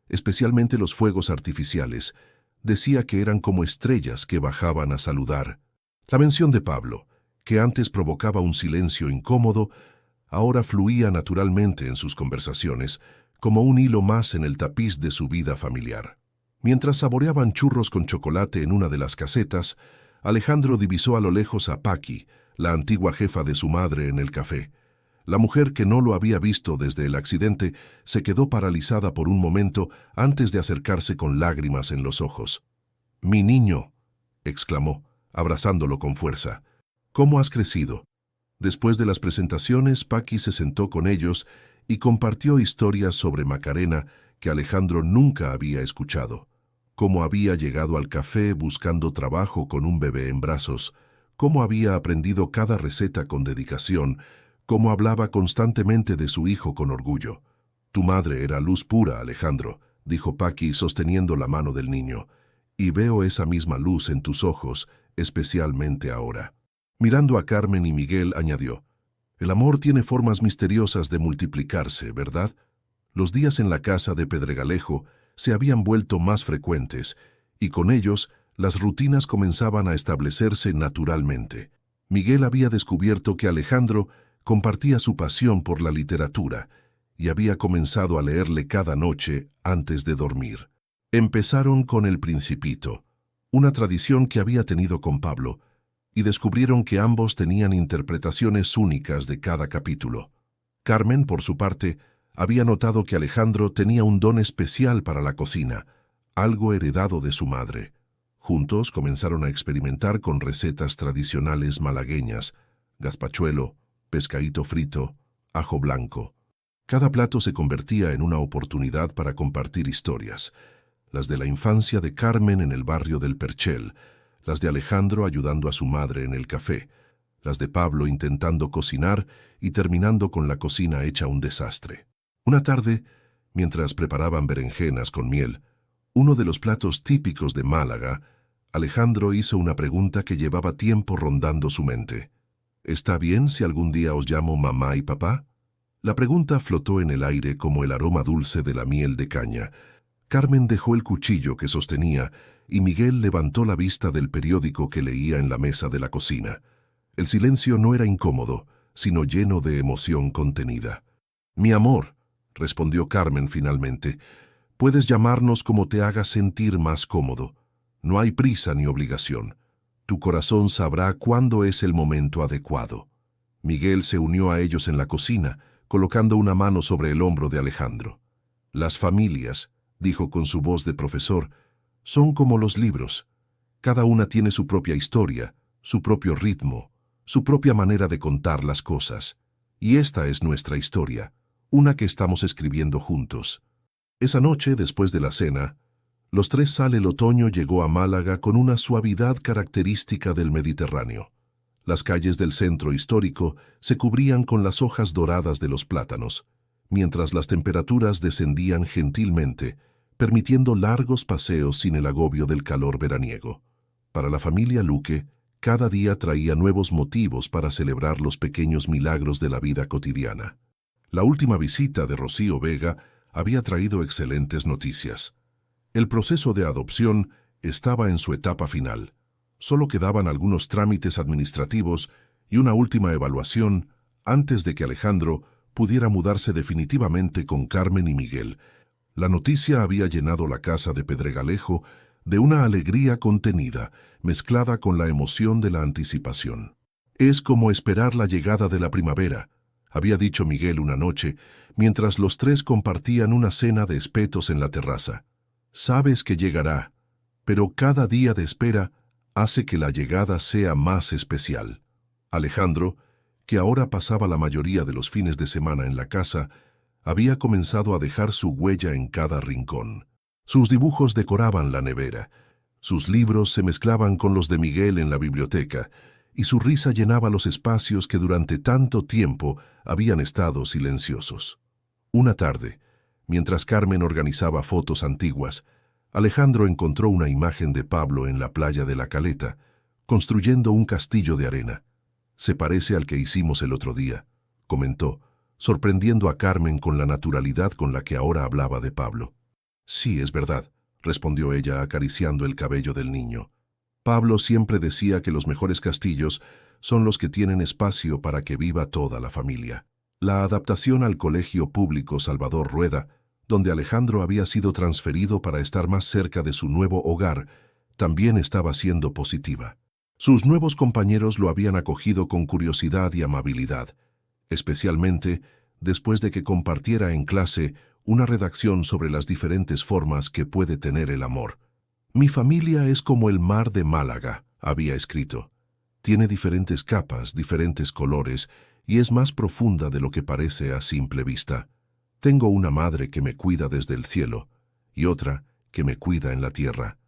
Especialmente los fuegos artificiales. Decía que eran como estrellas que bajaban a saludar. La mención de Pablo, que antes provocaba un silencio incómodo, ahora fluía naturalmente en sus conversaciones, como un hilo más en el tapiz de su vida familiar. Mientras saboreaban churros con chocolate en una de las casetas, Alejandro divisó a lo lejos a Paqui, la antigua jefa de su madre, en el café. La mujer, que no lo había visto desde el accidente, se quedó paralizada por un momento antes de acercarse con lágrimas en los ojos. «¡Mi niño!», exclamó, abrazándolo con fuerza. «¿Cómo has crecido?». Después de las presentaciones, Paqui se sentó con ellos y compartió historias sobre Macarena que Alejandro nunca había escuchado. Cómo había llegado al café buscando trabajo con un bebé en brazos, cómo había aprendido cada receta con dedicación, cómo hablaba constantemente de su hijo con orgullo. «Tu madre era luz pura, Alejandro», dijo Paqui sosteniendo la mano del niño, «y veo esa misma luz en tus ojos, especialmente ahora». Mirando a Carmen y Miguel, añadió: «El amor tiene formas misteriosas de multiplicarse, ¿verdad?». Los días en la casa de Pedregalejo se habían vuelto más frecuentes, y con ellos las rutinas comenzaban a establecerse naturalmente. Miguel había descubierto que Alejandro compartía su pasión por la literatura y había comenzado a leerle cada noche antes de dormir. Empezaron con El Principito, una tradición que había tenido con Pablo, y descubrieron que ambos tenían interpretaciones únicas de cada capítulo. Carmen, por su parte, había notado que Alejandro tenía un don especial para la cocina, algo heredado de su madre. Juntos comenzaron a experimentar con recetas tradicionales malagueñas: gazpachuelo, pescadito frito, ajo blanco. Cada plato se convertía en una oportunidad para compartir historias: las de la infancia de Carmen en el barrio del Perchel, las de Alejandro ayudando a su madre en el café, las de Pablo intentando cocinar y terminando con la cocina hecha un desastre. Una tarde, mientras preparaban berenjenas con miel, uno de los platos típicos de Málaga, Alejandro hizo una pregunta que llevaba tiempo rondando su mente. «¿Está bien si algún día os llamo mamá y papá?». La pregunta flotó en el aire como el aroma dulce de la miel de caña. Carmen dejó el cuchillo que sostenía y Miguel levantó la vista del periódico que leía en la mesa de la cocina. El silencio no era incómodo, sino lleno de emoción contenida. «Mi amor», respondió Carmen finalmente, «puedes llamarnos como te hagas sentir más cómodo. No hay prisa ni obligación. Tu corazón sabrá cuándo es el momento adecuado». Miguel se unió a ellos en la cocina, colocando una mano sobre el hombro de Alejandro. «Las familias», dijo con su voz de profesor, «son como los libros. Cada una tiene su propia historia, su propio ritmo, su propia manera de contar las cosas. Y esta es nuestra historia, una que estamos escribiendo juntos». Esa noche, después de la cena, los tres sal el otoño llegó a Málaga con una suavidad característica del Mediterráneo. Las calles del centro histórico se cubrían con las hojas doradas de los plátanos, mientras las temperaturas descendían gentilmente, permitiendo largos paseos sin el agobio del calor veraniego. Para la familia Luque, cada día traía nuevos motivos para celebrar los pequeños milagros de la vida cotidiana. La última visita de Rocío Vega había traído excelentes noticias. El proceso de adopción estaba en su etapa final. Solo quedaban algunos trámites administrativos y una última evaluación antes de que Alejandro pudiera mudarse definitivamente con Carmen y Miguel. La noticia había llenado la casa de Pedregalejo de una alegría contenida, mezclada con la emoción de la anticipación. «Es como esperar la llegada de la primavera», había dicho Miguel una noche, mientras los tres compartían una cena de espetos en la terraza. «Sabes que llegará, pero cada día de espera hace que la llegada sea más especial». Alejandro, que ahora pasaba la mayoría de los fines de semana en la casa, había comenzado a dejar su huella en cada rincón. Sus dibujos decoraban la nevera, sus libros se mezclaban con los de Miguel en la biblioteca, y su risa llenaba los espacios que durante tanto tiempo habían estado silenciosos. Una tarde, Mientras Carmen organizaba fotos antiguas, Alejandro encontró una imagen de Pablo en la playa de La Caleta, construyendo un castillo de arena. «Se parece al que hicimos el otro día», comentó, sorprendiendo a Carmen con la naturalidad con la que ahora hablaba de Pablo. «Sí, es verdad», respondió ella acariciando el cabello del niño. «Pablo siempre decía que los mejores castillos son los que tienen espacio para que viva toda la familia». La adaptación al Colegio Público Salvador Rueda, donde Alejandro había sido transferido para estar más cerca de su nuevo hogar, también estaba siendo positiva. Sus nuevos compañeros lo habían acogido con curiosidad y amabilidad, especialmente después de que compartiera en clase una redacción sobre las diferentes formas que puede tener el amor. «Mi familia es como el mar de Málaga», había escrito. «Tiene diferentes capas, diferentes colores, y es más profunda de lo que parece a simple vista. Tengo una madre que me cuida desde el cielo, y otra que me cuida en la tierra.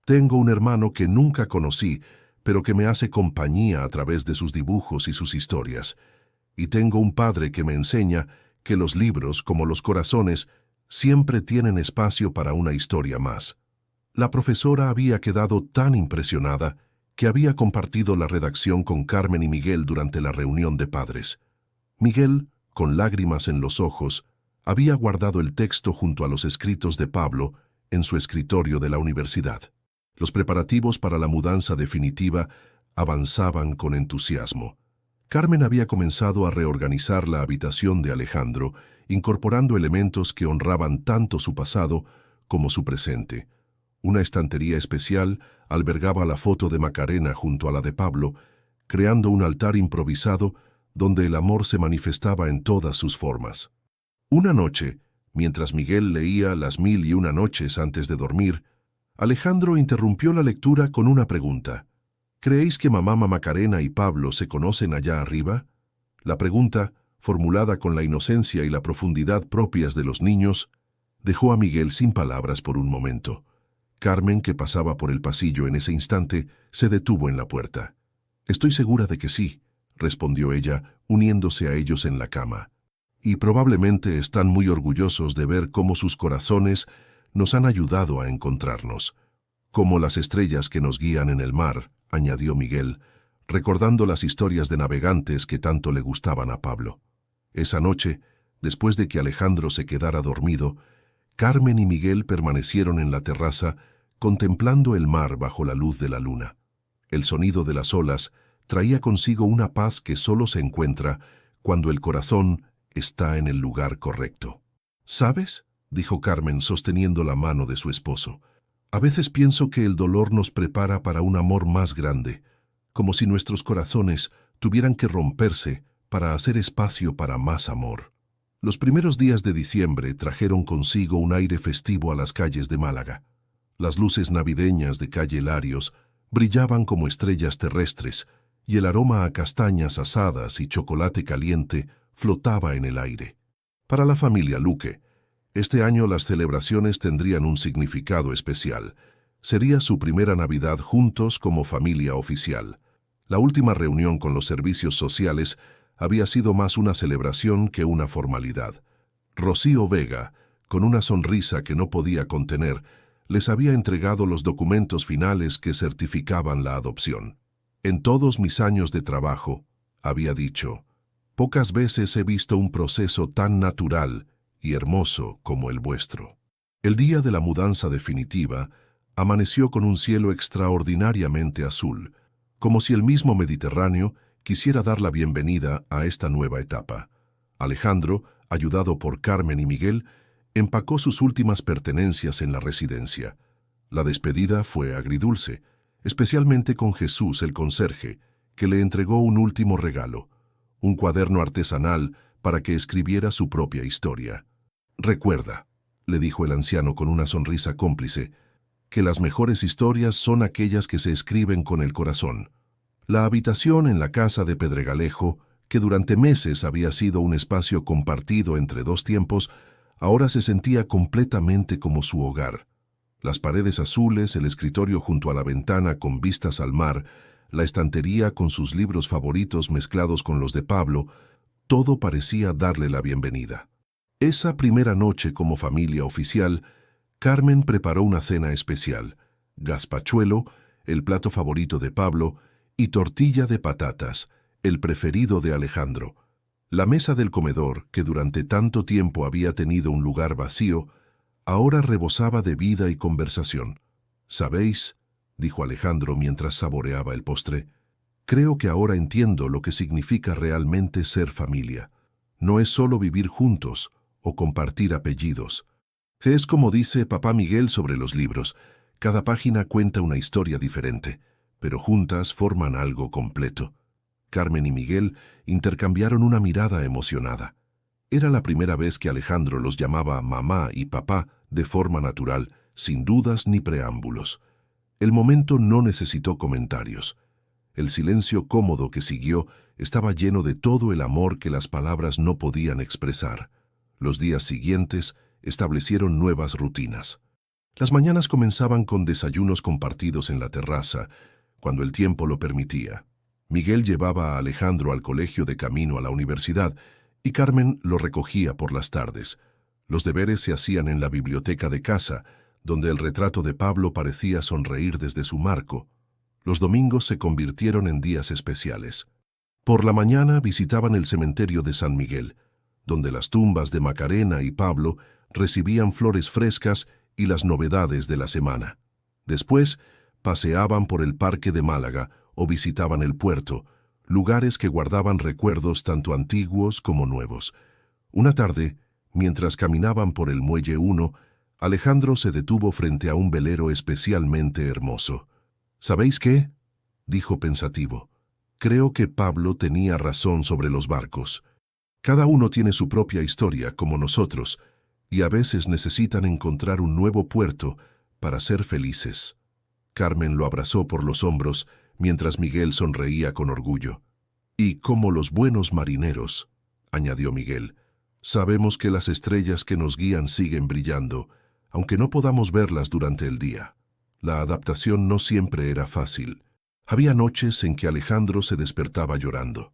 Tengo un hermano que nunca conocí, pero que me hace compañía a través de sus dibujos y sus historias. Y tengo un padre que me enseña que los libros, como los corazones, siempre tienen espacio para una historia más». La profesora había quedado tan impresionada que había compartido la redacción con Carmen y Miguel durante la reunión de padres. Miguel, con lágrimas en los ojos, había guardado el texto junto a los escritos de Pablo en su escritorio de la universidad. Los preparativos para la mudanza definitiva avanzaban con entusiasmo. Carmen había comenzado a reorganizar la habitación de Alejandro, incorporando elementos que honraban tanto su pasado como su presente. Una estantería especial albergaba la foto de Macarena junto a la de Pablo, creando un altar improvisado donde el amor se manifestaba en todas sus formas. Una noche, mientras Miguel leía Las 1001 noches antes de dormir, Alejandro interrumpió la lectura con una pregunta. «¿Creéis que mamá Macarena y Pablo se conocen allá arriba?» La pregunta, formulada con la inocencia y la profundidad propias de los niños, dejó a Miguel sin palabras por un momento. Carmen, que pasaba por el pasillo en ese instante, se detuvo en la puerta. «Estoy segura de que sí», respondió ella, uniéndose a ellos en la cama. «Y probablemente están muy orgullosos de ver cómo sus corazones nos han ayudado a encontrarnos. Como las estrellas que nos guían en el mar», añadió Miguel, recordando las historias de navegantes que tanto le gustaban a Pablo. Esa noche, después de que Alejandro se quedara dormido, Carmen y Miguel permanecieron en la terraza contemplando el mar bajo la luz de la luna. El sonido de las olas traía consigo una paz que solo se encuentra cuando el corazón está en el lugar correcto. «¿Sabes?», dijo Carmen sosteniendo la mano de su esposo. «A veces pienso que el dolor nos prepara para un amor más grande, como si nuestros corazones tuvieran que romperse para hacer espacio para más amor». Los primeros días de diciembre trajeron consigo un aire festivo a las calles de Málaga. Las luces navideñas de calle Larios brillaban como estrellas terrestres y el aroma a castañas asadas y chocolate caliente flotaba en el aire. Para la familia Luque, este año las celebraciones tendrían un significado especial. Sería su primera Navidad juntos como familia oficial. La última reunión con los servicios sociales había sido más una celebración que una formalidad. Rocío Vega, con una sonrisa que no podía contener, les había entregado los documentos finales que certificaban la adopción. «En todos mis años de trabajo», había dicho, «pocas veces he visto un proceso tan natural y hermoso como el vuestro». El día de la mudanza definitiva amaneció con un cielo extraordinariamente azul, como si el mismo Mediterráneo quisiera dar la bienvenida a esta nueva etapa. Alejandro, ayudado por Carmen y Miguel, empacó sus últimas pertenencias en la residencia. La despedida fue agridulce, especialmente con Jesús, el conserje, que le entregó un último regalo, un cuaderno artesanal para que escribiera su propia historia. «Recuerda», le dijo el anciano con una sonrisa cómplice, «que las mejores historias son aquellas que se escriben con el corazón». La habitación en la casa de Pedregalejo, que durante meses había sido un espacio compartido entre dos tiempos, ahora se sentía completamente como su hogar. Las paredes azules, el escritorio junto a la ventana con vistas al mar, la estantería con sus libros favoritos mezclados con los de Pablo, todo parecía darle la bienvenida. Esa primera noche como familia oficial, Carmen preparó una cena especial: gazpachuelo, el plato favorito de Pablo, y tortilla de patatas, el preferido de Alejandro. La mesa del comedor, que durante tanto tiempo había tenido un lugar vacío, ahora rebosaba de vida y conversación. «¿Sabéis?», dijo Alejandro mientras saboreaba el postre, «creo que ahora entiendo lo que significa realmente ser familia. No es solo vivir juntos o compartir apellidos. Es como dice Papá Miguel sobre los libros: cada página cuenta una historia diferente, pero juntas forman algo completo». Carmen y Miguel intercambiaron una mirada emocionada. Era la primera vez que Alejandro los llamaba mamá y papá de forma natural, sin dudas ni preámbulos. El momento no necesitó comentarios. El silencio cómodo que siguió estaba lleno de todo el amor que las palabras no podían expresar. Los días siguientes establecieron nuevas rutinas. Las mañanas comenzaban con desayunos compartidos en la terraza, cuando el tiempo lo permitía. Miguel llevaba a Alejandro al colegio de camino a la universidad y Carmen lo recogía por las tardes. Los deberes se hacían en la biblioteca de casa, donde el retrato de Pablo parecía sonreír desde su marco. Los domingos se convirtieron en días especiales. Por la mañana visitaban el cementerio de San Miguel, donde las tumbas de Macarena y Pablo recibían flores frescas y las novedades de la semana. Después, paseaban por el parque de Málaga o visitaban el puerto, lugares que guardaban recuerdos tanto antiguos como nuevos. Una tarde, mientras caminaban por el Muelle 1, Alejandro se detuvo frente a un velero especialmente hermoso. «¿Sabéis qué?», dijo pensativo. «Creo que Pablo tenía razón sobre los barcos. Cada uno tiene su propia historia, como nosotros, y a veces necesitan encontrar un nuevo puerto para ser felices». Carmen lo abrazó por los hombros, mientras Miguel sonreía con orgullo. «Y como los buenos marineros», añadió Miguel, «sabemos que las estrellas que nos guían siguen brillando, aunque no podamos verlas durante el día». La adaptación no siempre era fácil. Había noches en que Alejandro se despertaba llorando,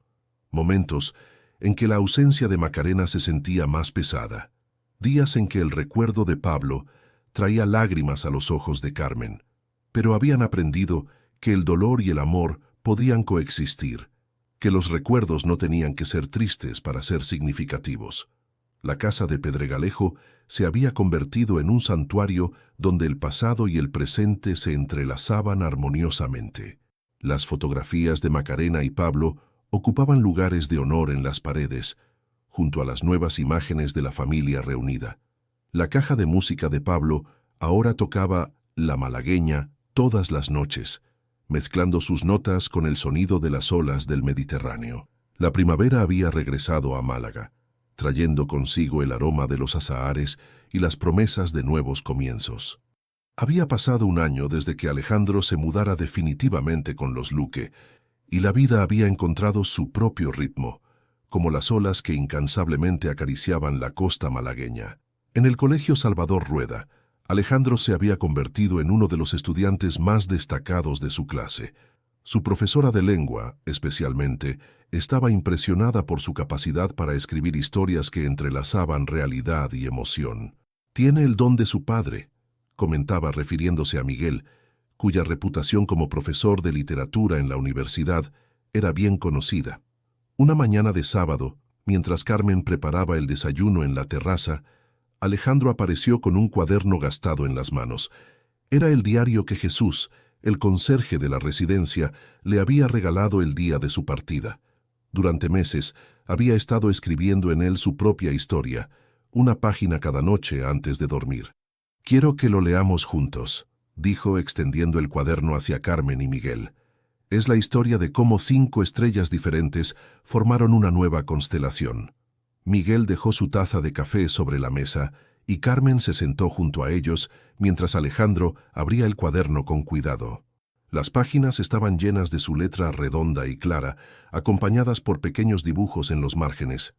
momentos en que la ausencia de Macarena se sentía más pesada, días en que el recuerdo de Pablo traía lágrimas a los ojos de Carmen. Pero habían aprendido que el dolor y el amor podían coexistir, que los recuerdos no tenían que ser tristes para ser significativos. La casa de Pedregalejo se había convertido en un santuario donde el pasado y el presente se entrelazaban armoniosamente. Las fotografías de Macarena y Pablo ocupaban lugares de honor en las paredes, junto a las nuevas imágenes de la familia reunida. La caja de música de Pablo ahora tocaba La Malagueña todas las noches, mezclando sus notas con el sonido de las olas del Mediterráneo. La primavera había regresado a Málaga, trayendo consigo el aroma de los azahares y las promesas de nuevos comienzos. Había pasado un año desde que Alejandro se mudara definitivamente con los Luque, y la vida había encontrado su propio ritmo, como las olas que incansablemente acariciaban la costa malagueña. En el Colegio Salvador Rueda, Alejandro se había convertido en uno de los estudiantes más destacados de su clase. Su profesora de lengua, especialmente, estaba impresionada por su capacidad para escribir historias que entrelazaban realidad y emoción. «Tiene el don de su padre», comentaba refiriéndose a Miguel, cuya reputación como profesor de literatura en la universidad era bien conocida. Una mañana de sábado, mientras Carmen preparaba el desayuno en la terraza, Alejandro apareció con un cuaderno gastado en las manos. Era el diario que Jesús, el conserje de la residencia, le había regalado el día de su partida. Durante meses había estado escribiendo en él su propia historia, una página cada noche antes de dormir. «Quiero que lo leamos juntos», dijo extendiendo el cuaderno hacia Carmen y Miguel. «Es la historia de cómo 5 estrellas diferentes formaron una nueva constelación». Miguel dejó su taza de café sobre la mesa y Carmen se sentó junto a ellos mientras Alejandro abría el cuaderno con cuidado. Las páginas estaban llenas de su letra redonda y clara, acompañadas por pequeños dibujos en los márgenes.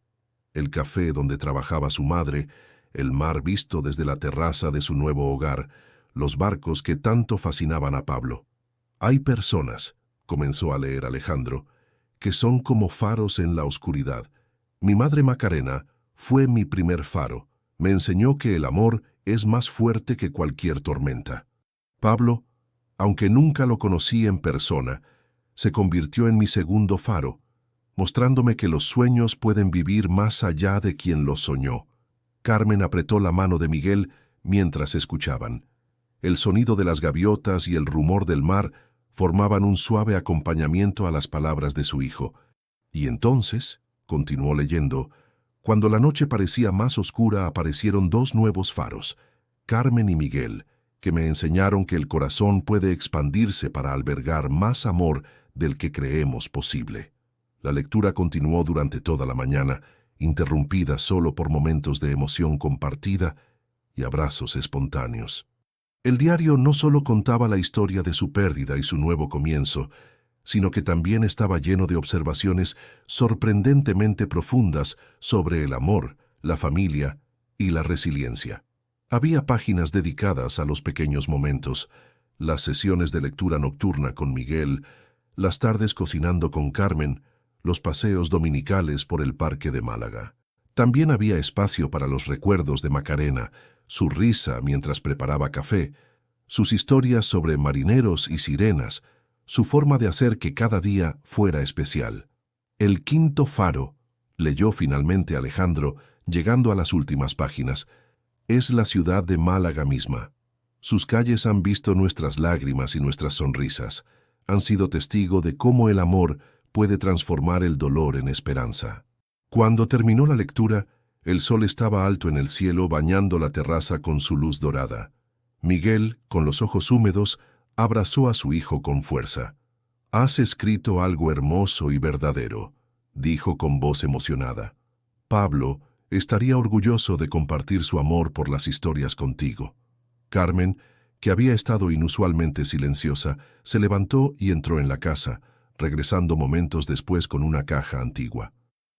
El café donde trabajaba su madre, el mar visto desde la terraza de su nuevo hogar, los barcos que tanto fascinaban a Pablo. «Hay personas», comenzó a leer Alejandro, «que son como faros en la oscuridad. Mi madre Macarena Fue mi primer faro. Me enseñó que el amor es más fuerte que cualquier tormenta. Pablo, aunque nunca lo conocí en persona, se convirtió en mi segundo faro, mostrándome que los sueños pueden vivir más allá de quien los soñó. Carmen apretó la mano de Miguel mientras escuchaban. El sonido de las gaviotas y el rumor del mar formaban un suave acompañamiento a las palabras de su hijo. Y entonces, continuó leyendo, cuando la noche parecía más oscura aparecieron dos nuevos faros, Carmen y Miguel, que me enseñaron que el corazón puede expandirse para albergar más amor del que creemos posible. La lectura continuó durante toda la mañana, interrumpida solo por momentos de emoción compartida y abrazos espontáneos. El diario no solo contaba la historia de su pérdida y su nuevo comienzo, sino que también estaba lleno de observaciones sorprendentemente profundas sobre el amor, la familia y la resiliencia. Había páginas dedicadas a los pequeños momentos, las sesiones de lectura nocturna con Miguel, las tardes cocinando con Carmen, los paseos dominicales por el parque de Málaga. También había espacio para los recuerdos de Macarena, su risa mientras preparaba café, sus historias sobre marineros y sirenas, su forma de hacer que cada día fuera especial. El quinto faro, leyó finalmente Alejandro, llegando a las últimas páginas, es la ciudad de Málaga misma. Sus calles han visto nuestras lágrimas y nuestras sonrisas, han sido testigo de cómo el amor puede transformar el dolor en esperanza. Cuando terminó la lectura, el sol estaba alto en el cielo bañando la terraza con su luz dorada. Miguel, con los ojos húmedos, abrazó a su hijo con fuerza. «Has escrito algo hermoso y verdadero», dijo con voz emocionada. «Pablo estaría orgulloso de compartir su amor por las historias contigo». Carmen, que había estado inusualmente silenciosa, se levantó y entró en la casa, regresando momentos después con una caja antigua.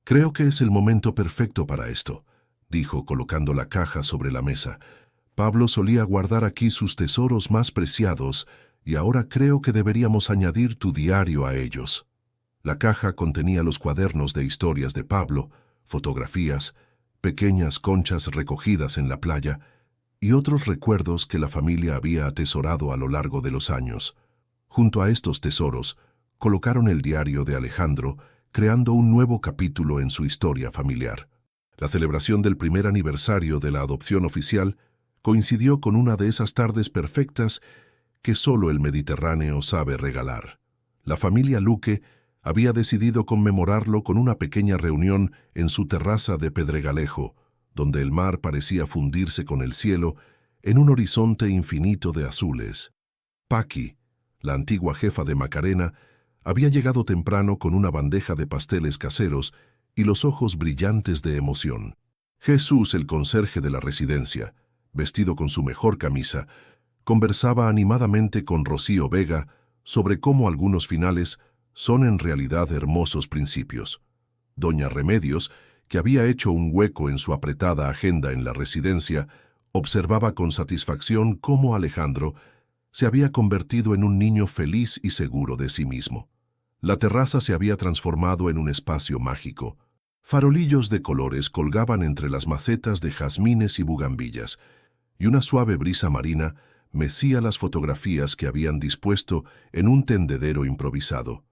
«Creo que es el momento perfecto para esto», dijo colocando la caja sobre la mesa. «Pablo solía guardar aquí sus tesoros más preciados y ahora creo que deberíamos añadir tu diario a ellos». La caja contenía los cuadernos de historias de Pablo, fotografías, pequeñas conchas recogidas en la playa y otros recuerdos que la familia había atesorado a lo largo de los años. Junto a estos tesoros, colocaron el diario de Alejandro, creando un nuevo capítulo en su historia familiar. La celebración del primer aniversario de la adopción oficial coincidió con una de esas tardes perfectas que solo el Mediterráneo sabe regalar. La familia Luque había decidido conmemorarlo con una pequeña reunión en su terraza de Pedregalejo, donde el mar parecía fundirse con el cielo en un horizonte infinito de azules. Paqui, la antigua jefa de Macarena, había llegado temprano con una bandeja de pasteles caseros y los ojos brillantes de emoción. Jesús, el conserje de la residencia, vestido con su mejor camisa, conversaba animadamente con Rocío Vega sobre cómo algunos finales son en realidad hermosos principios. Doña Remedios, que había hecho un hueco en su apretada agenda en la residencia, observaba con satisfacción cómo Alejandro se había convertido en un niño feliz y seguro de sí mismo. La terraza se había transformado en un espacio mágico. Farolillos de colores colgaban entre las macetas de jazmines y bugambillas, y una suave brisa marina mecía las fotografías que habían dispuesto en un tendedero improvisado.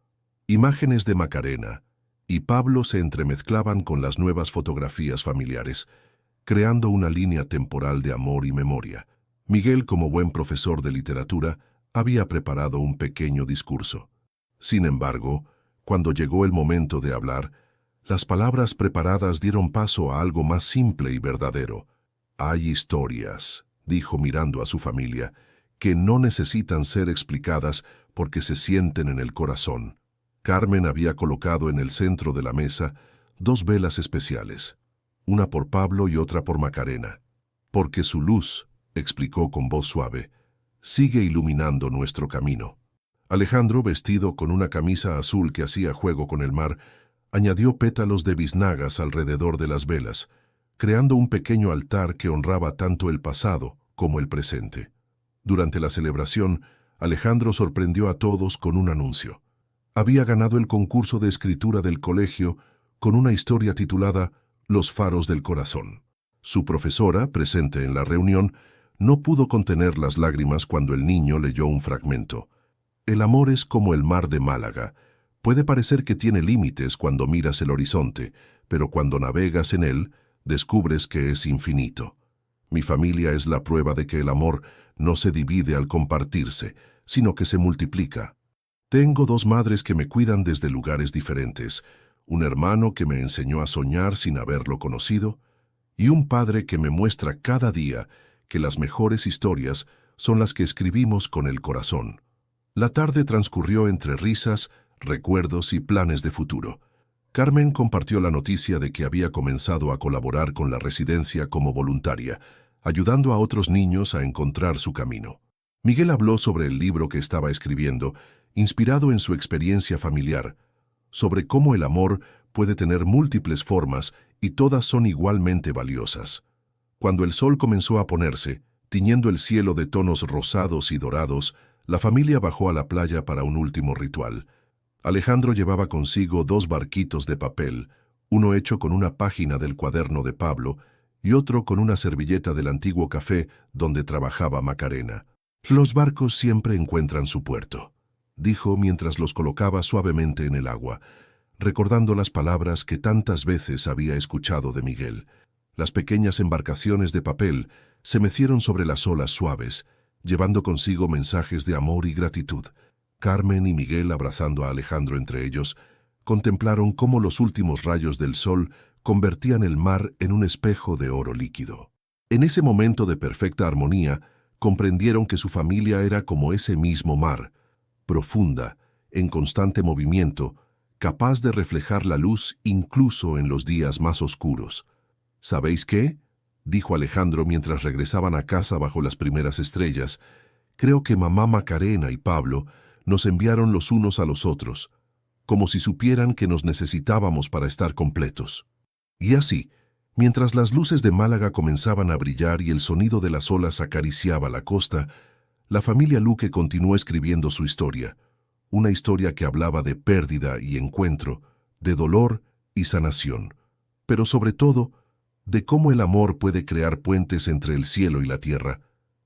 Imágenes de Macarena y Pablo se entremezclaban con las nuevas fotografías familiares, creando una línea temporal de amor y memoria. Miguel, como buen profesor de literatura, había preparado un pequeño discurso. Sin embargo, cuando llegó el momento de hablar, las palabras preparadas dieron paso a algo más simple y verdadero. «Hay historias», dijo mirando a su familia, «que no necesitan ser explicadas porque se sienten en el corazón». Carmen había colocado en el centro de la mesa dos velas especiales, una por Pablo y otra por Macarena. «Porque su luz», explicó con voz suave, «sigue iluminando nuestro camino». Alejandro, vestido con una camisa azul que hacía juego con el mar, añadió pétalos de biznagas alrededor de las velas, creando un pequeño altar que honraba tanto el pasado como el presente. Durante la celebración, Alejandro sorprendió a todos con un anuncio. Había ganado el concurso de escritura del colegio con una historia titulada Los faros del corazón. Su profesora, presente en la reunión, no pudo contener las lágrimas cuando el niño leyó un fragmento. El amor es como el mar de Málaga. Puede parecer que tiene límites cuando miras el horizonte, pero cuando navegas en él, descubres que es infinito. Mi familia es la prueba de que el amor no se divide al compartirse, sino que se multiplica. Tengo dos madres que me cuidan desde lugares diferentes, un hermano que me enseñó a soñar sin haberlo conocido, y un padre que me muestra cada día que las mejores historias son las que escribimos con el corazón. La tarde transcurrió entre risas, recuerdos y planes de futuro. Carmen compartió la noticia de que había comenzado a colaborar con la residencia como voluntaria, ayudando a otros niños a encontrar su camino. Miguel habló sobre el libro que estaba escribiendo, inspirado en su experiencia familiar, sobre cómo el amor puede tener múltiples formas y todas son igualmente valiosas. Cuando el sol comenzó a ponerse, tiñendo el cielo de tonos rosados y dorados, la familia bajó a la playa para un último ritual. Alejandro llevaba consigo 2 barquitos de papel, uno hecho con una página del cuaderno de Pablo y otro con una servilleta del antiguo café donde trabajaba Macarena. «Los barcos siempre encuentran su puerto», dijo mientras los colocaba suavemente en el agua, recordando las palabras que tantas veces había escuchado de Miguel. Las pequeñas embarcaciones de papel se mecieron sobre las olas suaves, llevando consigo mensajes de amor y gratitud. Carmen y Miguel, abrazando a Alejandro entre ellos, contemplaron cómo los últimos rayos del sol convertían el mar en un espejo de oro líquido. En ese momento de perfecta armonía, comprendieron que su familia era como ese mismo mar, profunda, en constante movimiento, capaz de reflejar la luz incluso en los días más oscuros. «¿Sabéis qué?», dijo Alejandro mientras regresaban a casa bajo las primeras estrellas. «Creo que mamá Macarena y Pablo nos enviaron los unos a los otros, como si supieran que nos necesitábamos para estar completos». Y así, mientras las luces de Málaga comenzaban a brillar y el sonido de las olas acariciaba la costa, la familia Luque continuó escribiendo su historia, una historia que hablaba de pérdida y encuentro, de dolor y sanación, pero sobre todo, de cómo el amor puede crear puentes entre el cielo y la tierra,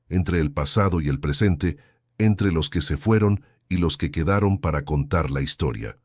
entre el pasado y el presente, entre los que se fueron y los que quedaron para contar la historia.